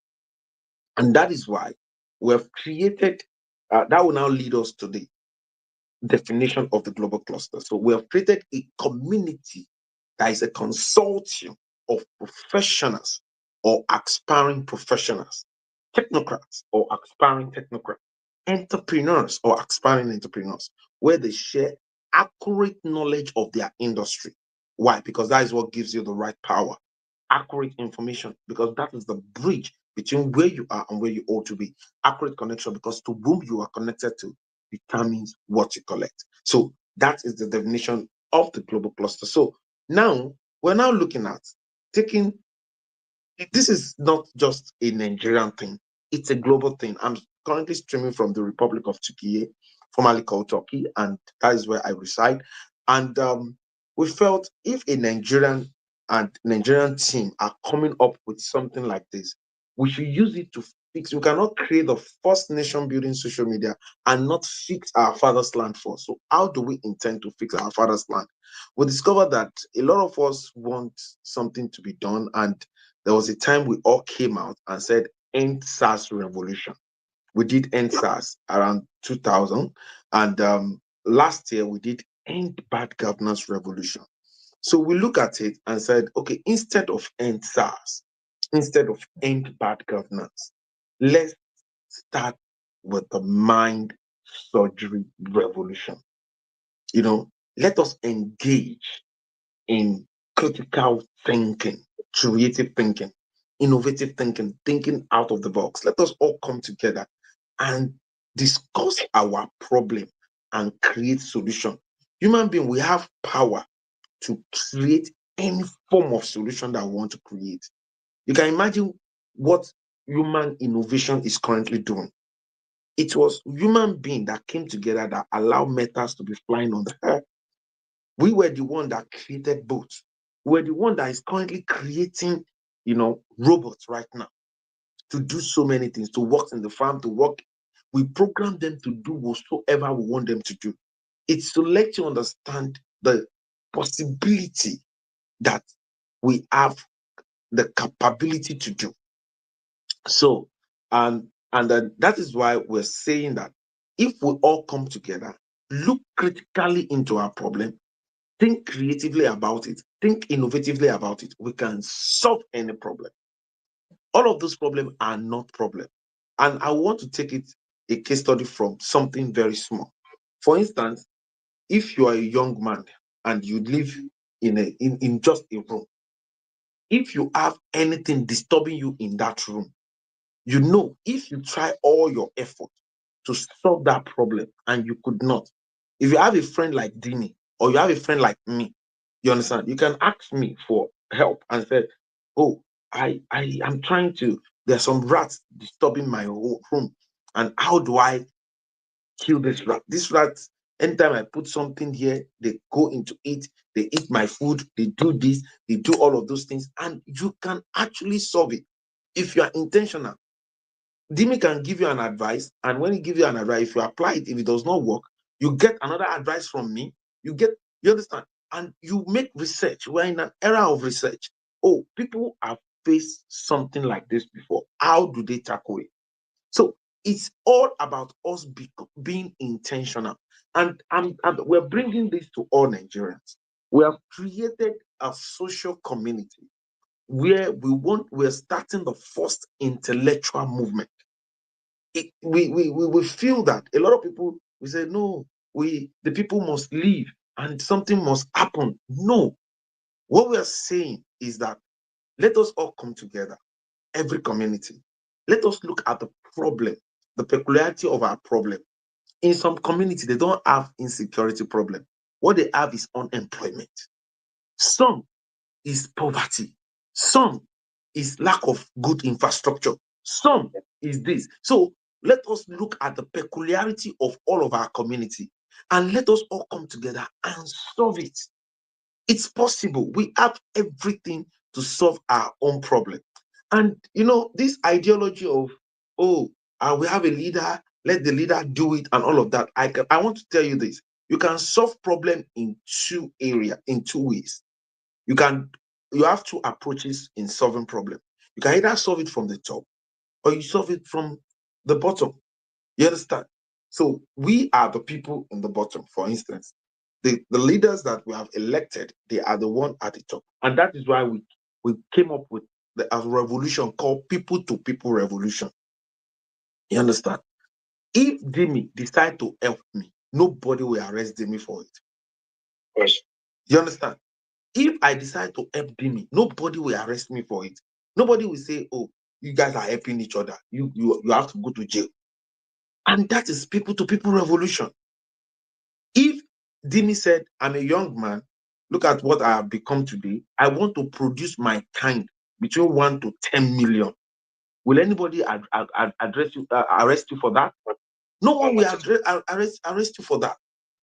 And that is why we have created, that will now lead us to the definition of the global cluster. So we have created a community that is a consortium of professionals or aspiring professionals, technocrats or aspiring technocrats, entrepreneurs or aspiring entrepreneurs, where they share accurate knowledge of their industry. Why? Because that is what gives you the right power. Accurate information, because that is the bridge between where you are and where you ought to be. Accurate connection, because to whom you are connected to determines what you collect. So that is the definition of the global cluster. So now we're now looking at taking, this is not just a Nigerian thing, it's a global thing. I'm currently streaming from the Republic of Turkey, formerly called Turkey, and that is where I reside. And we felt if a Nigerian team are coming up with something like this, we should use it to fix. We cannot create the first nation building social media and not fix our father's land first. So how do we intend to fix our father's land? We discovered that a lot of us want something to be done, and there was a time we all came out and said, end SARS revolution. We did end SARS around 2000. And last year we did end bad governance revolution. So we look at it and said, okay, instead of end SARS, instead of end bad governance, let's start with the mind surgery revolution. Let us engage in critical thinking, creative thinking, innovative thinking, thinking out of the box. Let us all come together and discuss our problem and create solution. Human being, we have power to create any form of solution that we want to create. You can imagine what human innovation is currently doing. It was human being that came together that allowed metals to be flying on the earth. We were the one that created boats. We're the one that is currently creating, robots right now to do so many things, to work in the farm, to work we program them to do whatsoever we want them to do. It's to let you understand the possibility that we have the capability to do. So, and that is why we're saying that if we all come together, look critically into our problem, think creatively about it, think innovatively about it, we can solve any problem. All of those problems are not problems. And I want to take it a case study from something very small. For instance, if you are a young man and you live in just a room, if you have anything disturbing you in that room, you know, if you try all your effort to solve that problem and you could not, if you have a friend like Dini or you have a friend like me, you understand, you can ask me for help and say, oh, I am trying to, there's some rats disturbing my whole room, and how do I kill this rat? This rat, anytime I put something here, they go into it, they eat my food, they do this, they do all of those things, and you can actually solve it if you are intentional. Dimi can give you an advice, and when he gives you an advice, if you apply it, if it does not work, you get another advice from me. You understand, and you make research. We're in an era of research. Oh, people have faced something like this before. How do they tackle it? So it's all about us being intentional, and we're bringing this to all Nigerians. We have created a social community where we're starting the first intellectual movement. We feel that a lot of people, we say, no, the people must leave and something must happen. No, what we are saying is that let us all come together, every community. Let us look at the problem, the peculiarity of our problem. In some community, they don't have insecurity problem. What they have is unemployment. Some is poverty. Some is lack of good infrastructure. Some is this. So let us look at the peculiarity of all of our community and let us all come together and solve it. It's possible. We have everything to solve our own problem. And this ideology of, oh, we have a leader, let the leader do it and all of that. I want to tell you this. You can solve problem in two ways. You have two approaches in solving problem. You can either solve it from the top or you solve it from the bottom. You understand? So we are the people in the bottom. For instance, the leaders that we have elected, they are the one at the top. And that is why we came up with a revolution called people to people revolution. You understand? If Dimi decide to help me, nobody will arrest Dimi for it. Yes. You understand? If I decide to help Dimi, nobody will arrest me for it. Nobody will say, oh, you guys are helping each other. You have to go to jail. And that is people to people revolution. If Dimi said, I'm a young man, look at what I have become today. I want to produce my kind between 1 to 10 million. Will anybody arrest you for that? No one will arrest you for that.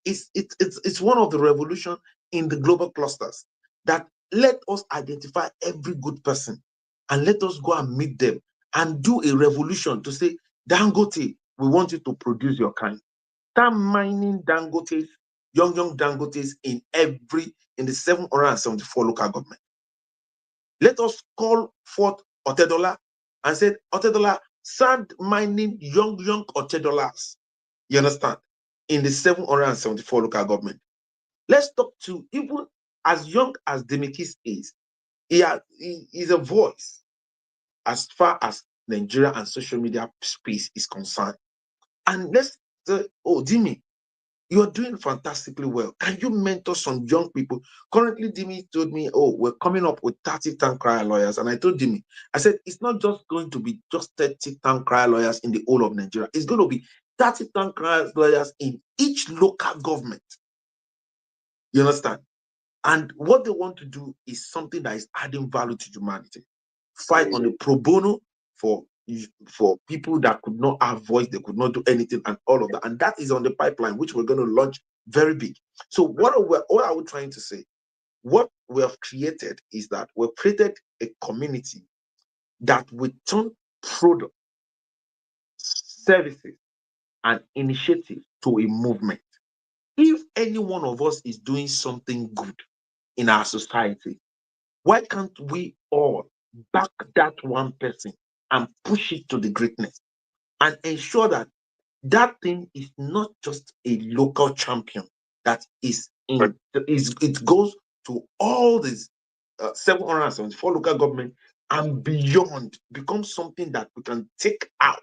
It's one of the revolution in the global clusters that let us identify every good person and let us go and meet them and do a revolution to say, Dangote, we want you to produce your kind. Start mining Dangotes, young Dangotes in the 774 local government. Let us call forth Otedola and say, Otedola, start mining young Otedolas. You understand? In the 774 local government. Let's talk to, even as young as Demikis is, he is a voice as far as Nigeria and social media space is concerned. And let's say, oh, Dimi, you are doing fantastically well. Can you mentor some young people? Currently, Dimi told me, oh, we're coming up with 30 town crier lawyers. And I told Dimi, I said, it's not just going to be just 30 town crier lawyers in the whole of Nigeria. It's going to be 30 town crier lawyers in each local government. You understand? And what they want to do is something that is adding value to humanity. Fight on the pro bono for people that could not have voice, they could not do anything, and all of that. And that is on the pipeline, which we're going to launch very big. So what are we trying to say? What we have created is that we've created a community that will turn product, services, an initiative to a movement. If any one of us is doing something good in our society, why can't we all back that one person and push it to the greatness and ensure that that thing is not just a local champion, that it goes to all these 774 local government and beyond, becomes something that we can take out.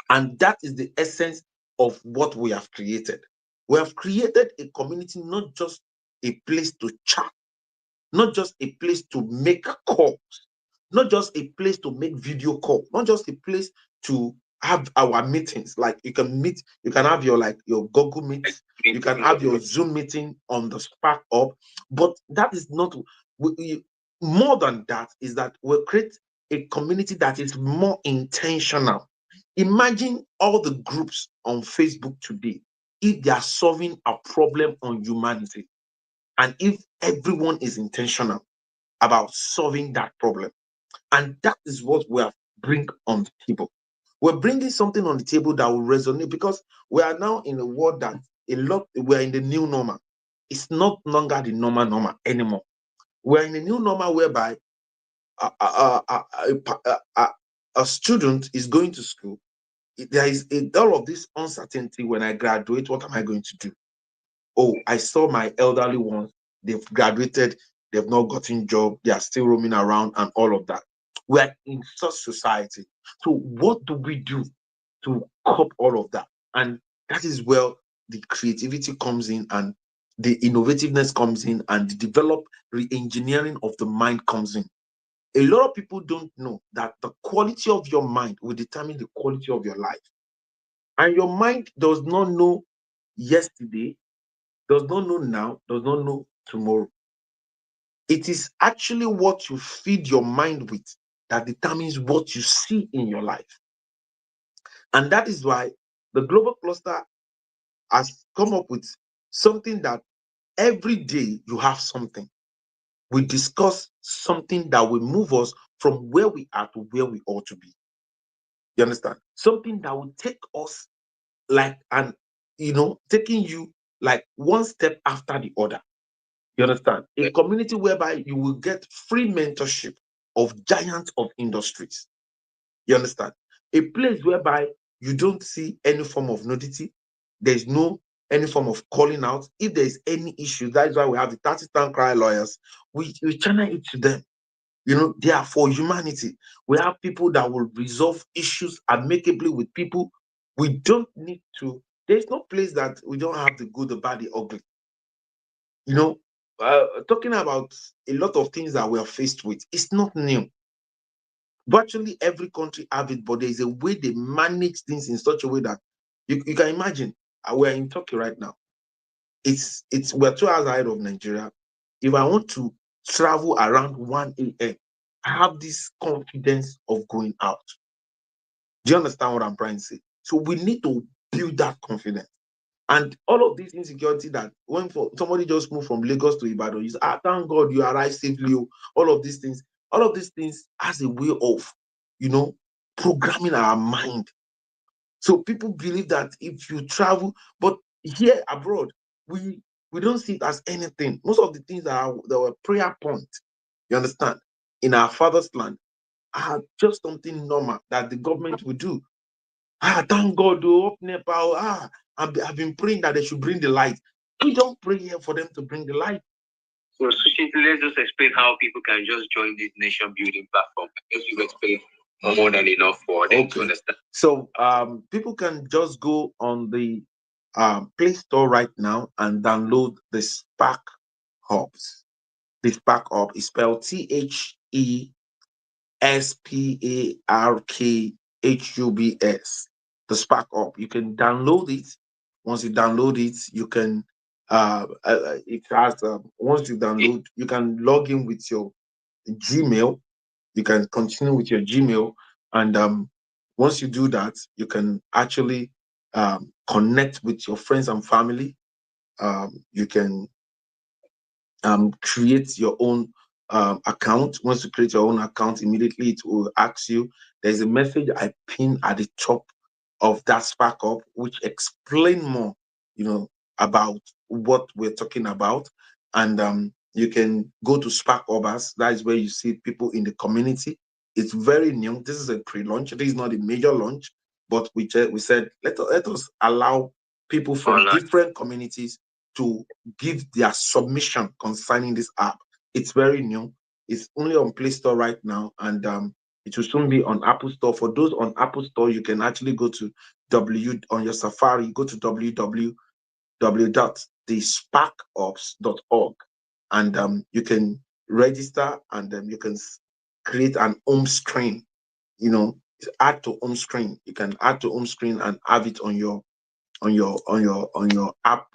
And that is the essence of what we have created. We have created a community, not just a place to chat, not just a place to make calls, not just a place to make video call, not just a place to have our meetings. Like you can meet, you can have your Google Meet, you can have your Zoom meeting on the Spark Up, but that is not more than that. Is that we'll create a community that is more intentional. Imagine all the groups on Facebook today, if they are solving a problem on humanity, and if everyone is intentional about solving that problem. And that is what we have bring on the table. We're bringing something on the table that will resonate, because we are now in a world that we're in the new normal. It's not longer the normal anymore. We're in a new normal whereby a student is going to school. There is all of this uncertainty. When I graduate, what am I going to do? Oh, I saw my elderly ones, they've graduated, they've not gotten job, they are still roaming around and all of that. We're in such society. So what do we do to cope all of that? And that is where the creativity comes in, and the innovativeness comes in, and the re-engineering of the mind comes in. A lot of people don't know that the quality of your mind will determine the quality of your life. And your mind does not know yesterday, does not know now, does not know tomorrow. It is actually what you feed your mind with that determines what you see in your life. And that is why the Global Cluster has come up with something that every day you have something. We discuss something that will move us from where we are to where we ought to be. You understand? Something that will take us taking you like one step after the other. You understand? A community whereby you will get free mentorship of giants of industries. You understand? A place whereby you don't see any form of nudity. There's no any form of calling out. If there's any issue, that is why we have the 30 town cry lawyers. We channel it to them. They are for humanity. We have people that will resolve issues amicably with people. We don't need to. There's no place that we don't have the good, the bad, the ugly. Talking about a lot of things that we are faced with, it's not new. Virtually every country have it, but there is a way they manage things in such a way that you can imagine. We're in Turkey right now. We're 2 hours ahead of Nigeria. If I want to travel around 1 a.m., I have this confidence of going out. Do you understand what I'm trying to say? So we need to build that confidence. And all of this insecurity that when somebody just moved from Lagos to Ibadan, you say, thank God you arrived safely. All of these things has a way of, programming our mind. So people believe that if you travel, but here abroad, we don't see it as anything. Most of the things that were prayer points, you understand, in our father's land are just something normal that the government will do. Thank God, up Nepal. I've been praying that they should bring the light. We don't pray here for them to bring the light. So, let's just explain how people can just join this nation building platform. I guess you explain more than enough for them to understand. So, people can just go on the Play Store right now and download the Spark Hubs. The Spark Hub is spelled THESPARKHUBS. The Spark Hub. You can download it. Once you download it, you can it has once you download, you can log in with your Gmail. You can continue with your Gmail, and once you do that, you can actually connect with your friends and family. You can create your own account. Once you create your own account, immediately it will ask you. There's a message I pin at the top of that Spark Up, which explain more, about what we're talking about. And you can go to Spark Ubbers. That is where you see people in the community. It's very new. This is a pre-launch. This is not a major launch, but we said let us allow people from different communities to give their submission concerning this app. It's very new. It's only on Play Store right now, and it will soon be on Apple Store. For those on Apple Store, you can actually go to on your Safari, go to www.thesparkups.org, and you can register, and you can create an home screen. Add to home screen. You can add to home screen and have it on your app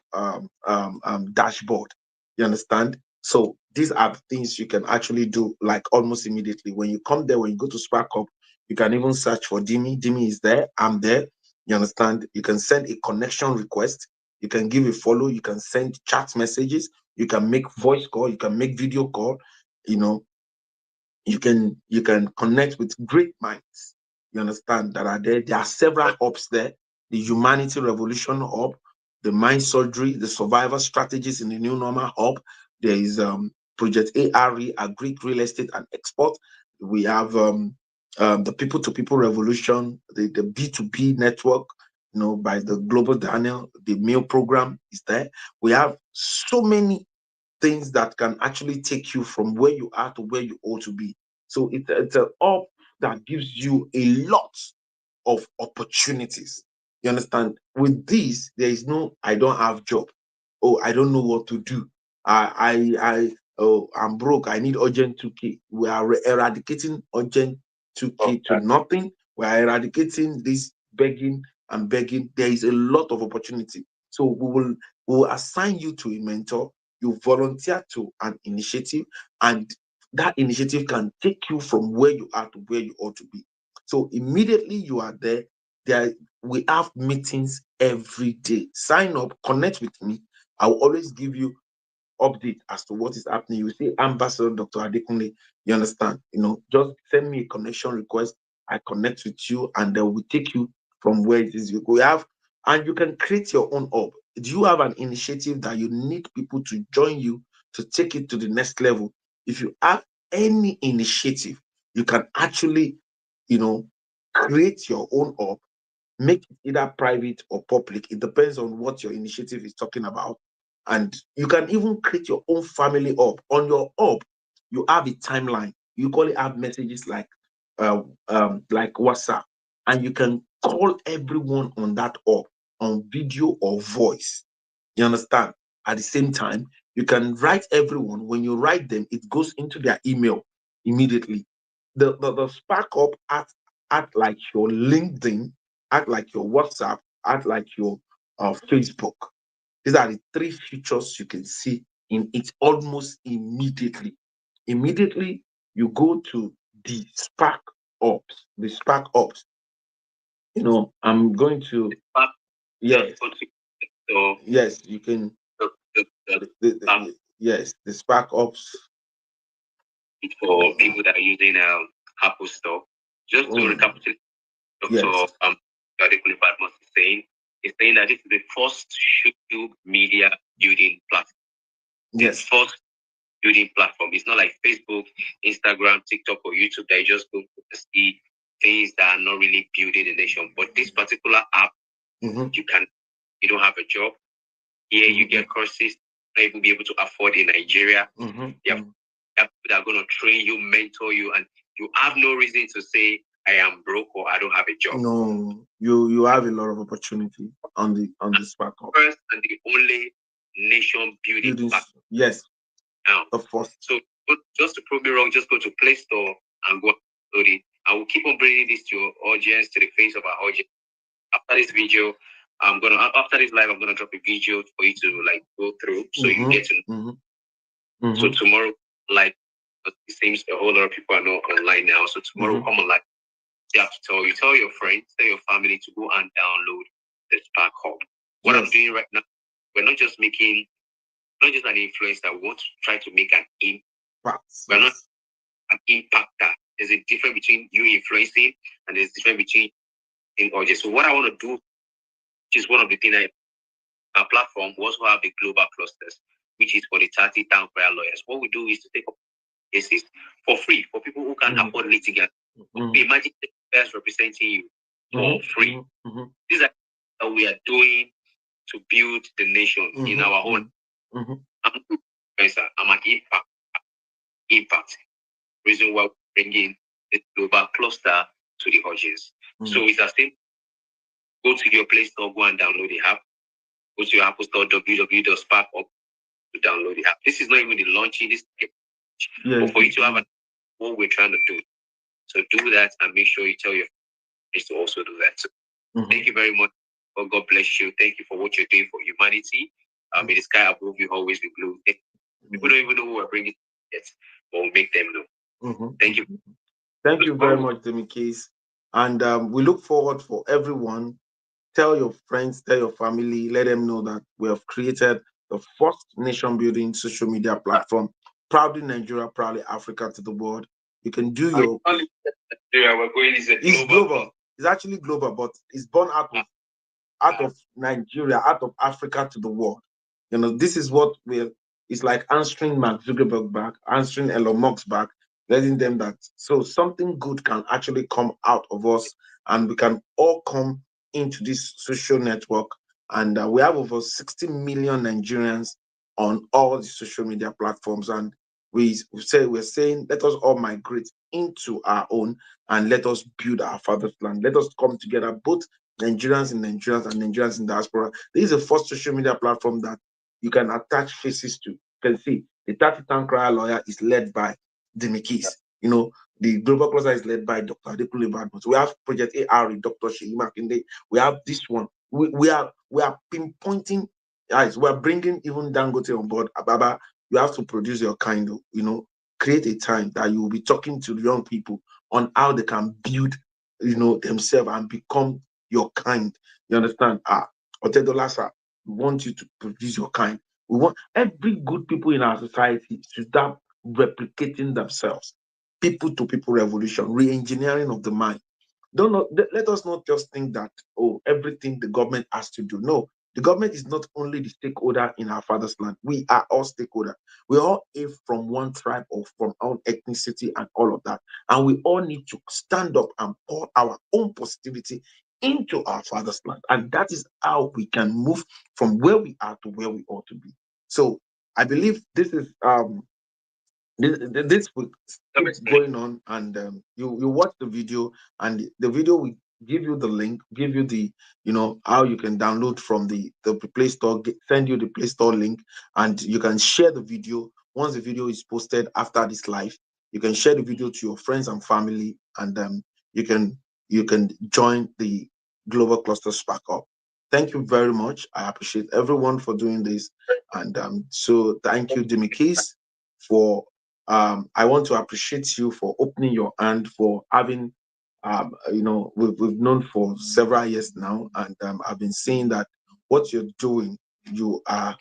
dashboard. You understand? So these are things you can actually do like almost immediately. When you come there, when you go to Spark Up, you can even search for Dimi. Dimi is there. I'm there. You understand? You can send a connection request. You can give a follow. You can send chat messages. You can make voice call. You can make video call. You can connect with great minds. You understand that are there. There are several hubs there. The Humanity Revolution Hub, the Mind Surgery, the Survivor Strategies in the New Normal Hub. There is Project ARE, Agric Real Estate and Export. We have the People-to-People Revolution, the B2B network, by the Global Daniel. The meal program is there. We have so many things that can actually take you from where you are to where you ought to be. So it's an hub that gives you a lot of opportunities. You understand? With this, there is no I don't have job. Oh, I don't know what to do. I'm broke. I need urgent 2K. We are eradicating urgent 2K to nothing. We are eradicating this begging and begging. There is a lot of opportunity. So we will assign you to a mentor. You volunteer to an initiative, and that initiative can take you from where you are to where you ought to be. So immediately you are there, we have meetings every day. Sign up, connect with me. I will always give you update as to what is happening. You say Ambassador Dr. Adekunle, you understand? Just send me a connection request. I connect with you, and then we take you from where it is you go. And you can create your own hub. Do you have an initiative that you need people to join you to take it to the next level? If you have any initiative, you can actually, create your own hub, make it either private or public. It depends on what your initiative is talking about. And you can even create your own family hub. On your hub, you have a timeline. You call it have messages like WhatsApp, and you can call everyone on that hub on video or voice. You understand? At the same time, you can write everyone. When you write them, it goes into their email immediately. The Spark Up act like your LinkedIn, act like your WhatsApp, act like your Facebook. These are the three features you can see in it almost immediately. Immediately, you go to the Spark Ups. The Spark Ups. I'm going to. Yes. So yes, you can. Yes, the Spark Ups. For people that are using Apple Store. Just to recapitulate, Dr. Adekunle Badmus is saying that this is the first YouTube media building platform. Yes. First building platform. It's not like Facebook, Instagram, TikTok, or YouTube that you just go to see things that are not really building the nation. But this particular app, you don't have a job. Here you get courses not even be able to afford in Nigeria. You have people that are going to train you, mentor you, and you have no reason to say I am broke or I don't have a job. No, you have a lot of opportunity on the Spark Up. First and the only nation building platform. Yes. Now, of course. So just to prove me wrong, just go to Play Store and go upload it. I will keep on bringing this to your audience, to the face of our audience. After this video, after this live, I'm gonna drop a video for you to go through, so you get to know. So tomorrow, it seems a whole lot of people are not online now. So tomorrow, we'll come online. You have to tell your friends, tell your family to go and download the Spark Hub. What I'm doing right now, we're not just an influencer. We want to try to make an impact. We're not an impactor. There's a difference between you influencing and there's a difference between So what I want to do, which is one of the things our platform, we also have the global clusters, which is for the 30 town crier lawyers. What we do is to take up cases for free for people who can't afford litigants. Imagine the lawyers representing you for free. These are what we are doing to build the nation in our own. I'm an impact. Reason why we're bringing the global cluster to the audience. So it's a simple. Go to your Play Store, go and download the app. Go to your Apple Store, www.sparkup to download the app. This is not even the launching this, but for you to have what we're trying to do. So do that and make sure you tell your friends to also do that. So thank you very much. God bless you. Thank you for what you're doing for humanity. May the sky above you always be blue. People don't even know who we're bringing yet, but we'll make them know. Thank you. Thank you very much, Demikis. And we look forward for everyone. Tell your friends, tell your family, let them know that we have created the first nation-building social media platform. Proudly Nigeria, proudly Africa to the world. You can do your... It's global. It's actually global, but it's born out of Nigeria, out of Africa to the world. You know, this is what it's like answering Mark Zuckerberg back, answering Elon Musk back, letting them that so something good can actually come out of us, and we can all come into this social network. And we have over 60 million Nigerians on all the social media platforms, and we're saying let us all migrate into our own and let us build our father's land. Let us come together, both Nigerians and Nigerians in diaspora. This is the first social media platform that you can attach faces to. You can see the 30 Town Crier Lawyer is led by Demikis. You know, the Global Cluster is led by Dr. Adekunle Badmus. We have Project ARE, Dr. Sheyi Makinde. We have this one. We are pinpointing, guys. We are bringing even Dangote on board. Ababa, you have to produce your kind of, you know, create a time that you will be talking to young people on how they can build, you know, themselves and become your kind. You understand? Otedolasa, we want you to produce your kind. We want every good people in our society to start replicating themselves. People to people revolution, re-engineering of the mind. Let us not just think that, oh, everything the government has to do. No, the government is not only the stakeholder in our father's land. We are all stakeholders. We all hail from one tribe or from our ethnicity and all of that. And we all need to stand up and pour our own positivity into our father's land. And that is how we can move from where we are to where we ought to be. So I believe this is this will keep going on, and you watch the video, and the video will give you the link, give you the, you know, how you can download from the Play Store, send you the Play Store link, and you can share the video. Once the video is posted after this live, you can share the video to your friends and family, and you can join the Global Cluster Spark Up. Thank you very much. I appreciate everyone for doing this, and so thank you, Demikis, for I want to appreciate you for opening your hand, for having, you know, we've known for several years now, and I've been seeing that what you're doing, you are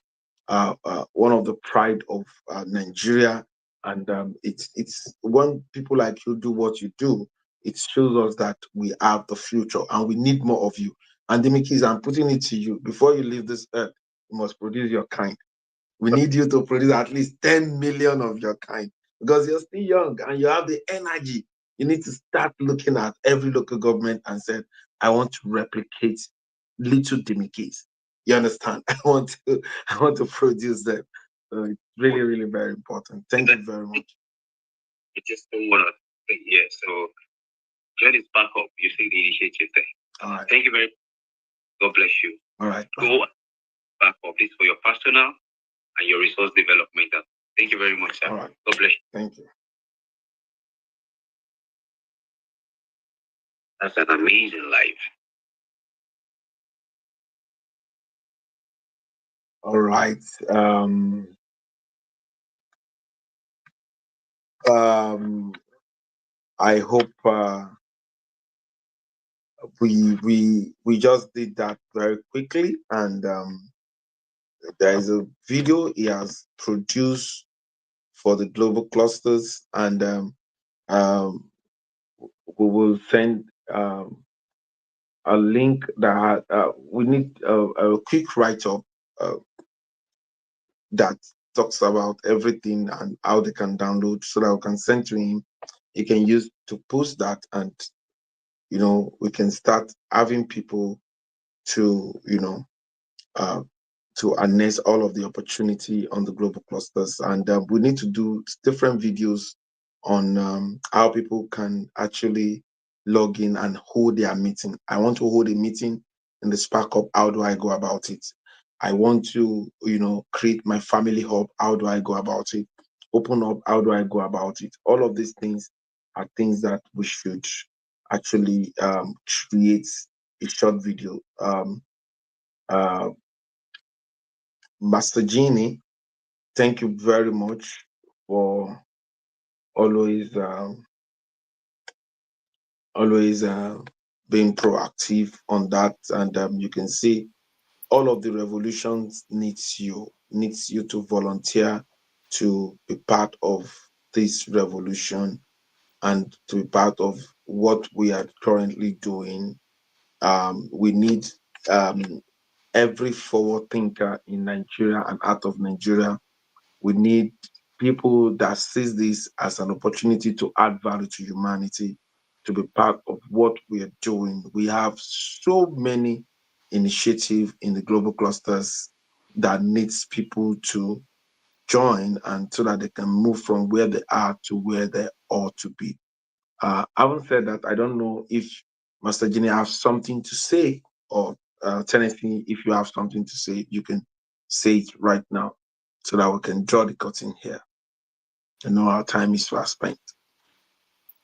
one of the pride of Nigeria, and it's when people like you do what you do, it shows us that we have the future, and we need more of you. And Demikis, I'm putting it to you: before you leave this earth, you must produce your kind. We need you to produce at least 10 million of your kind, because you're still young and you have the energy. You need to start looking at every local government and said, I want to replicate little Demikis. You understand? I want to produce them. So it's really, really very important. Thank you very much. I just don't want to say yes. So let it back up. You see the initiative there. All right. Thank you very much. God bless you. All right. Go back up this for your personal and your resource development. Thank you very much, sir. All right. God bless you. Thank you. That's an amazing life. All right. I hope we just did that very quickly, and there is a video he has produced for the global clusters, and we will send a link that we need a quick write-up that talks about everything and how they can download, so that we can send to him. He can use to post that, and we can start having people to to harness all of the opportunity on the global clusters. And we need to do different videos on how people can actually log in and hold their meeting. I want to hold a meeting in the Spark Hub. How do I go about it? I want to, create my family hub. How do I go about it? Open up. How do I go about it? All of these things are things that we should actually create a short video. Uh, Master Genie, thank you very much for always being proactive on that. And you can see all of the revolutions needs you to volunteer to be part of this revolution and to be part of what we are currently doing. We need every forward thinker in Nigeria and out of Nigeria. We need people that sees this as an opportunity to add value to humanity, to be part of what we are doing. We have so many initiatives in the global clusters that needs people to join, and so that they can move from where they are to where they ought to be. Having said that, I don't know if Master Genie has something to say, or Tennessee, if you have something to say, you can say it right now, so that we can draw the curtain here. I know our time is fast spent.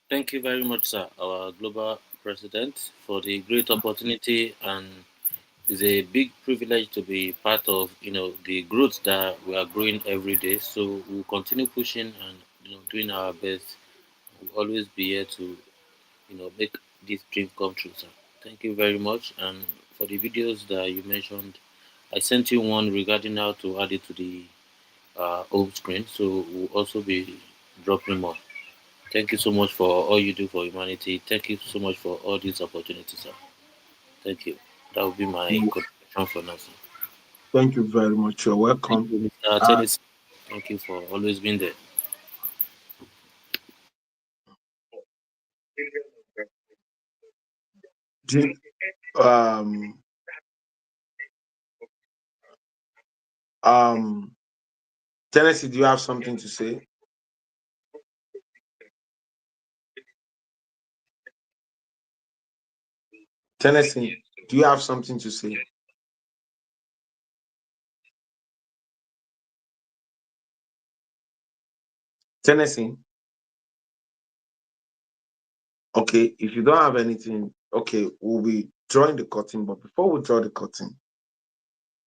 Thank you very much, sir, our global president, for the great opportunity, and it's a big privilege to be part of the growth that we are growing every day. So we'll continue pushing and doing our best. We'll always be here to make this dream come true, sir. Thank you very much. And for the videos that you mentioned, I sent you one regarding how to add it to the home screen. So we'll also be dropping more. Thank you so much for all you do for humanity. Thank you so much for all these opportunities, sir. Thank you. That will be my contribution for now, sir. Thank you very much. You're Thank welcome. you, Mr. Tennis. Thank you for always being there. Um, Tennessee, do you have something to say? Tennessee, do you have something to say? Tennessee? Okay, if you don't have anything, okay, we'll be drawing the curtain. But before we draw the curtain,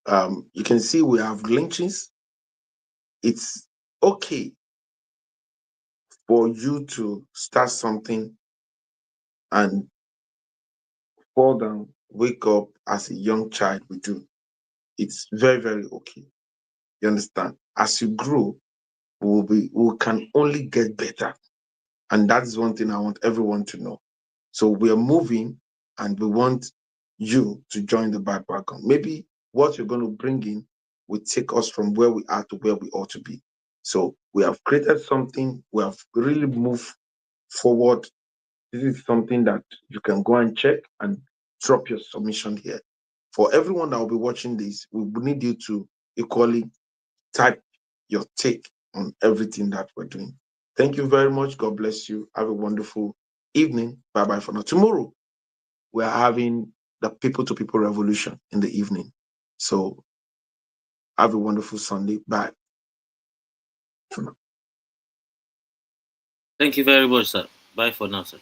you can see we have lynchings. It's okay for you to start something and fall down, wake up as a young child we do. It's very, very okay. You understand? As you grow, we can only get better. And that is one thing I want everyone to know. So we are moving, and we want you to join the bandwagon. Maybe what you're going to bring in will take us from where we are to where we ought to be. So we have created something, we have really moved forward. This is something that you can go and check and drop your submission here. For everyone that will be watching this, we need you to equally type your take on everything that we're doing. Thank you very much. God bless you. Have a wonderful evening. Bye-bye for now. Tomorrow, we're having the people to people revolution in the evening. So have a wonderful Sunday. Bye. Thank you very much, sir. Bye for now, sir.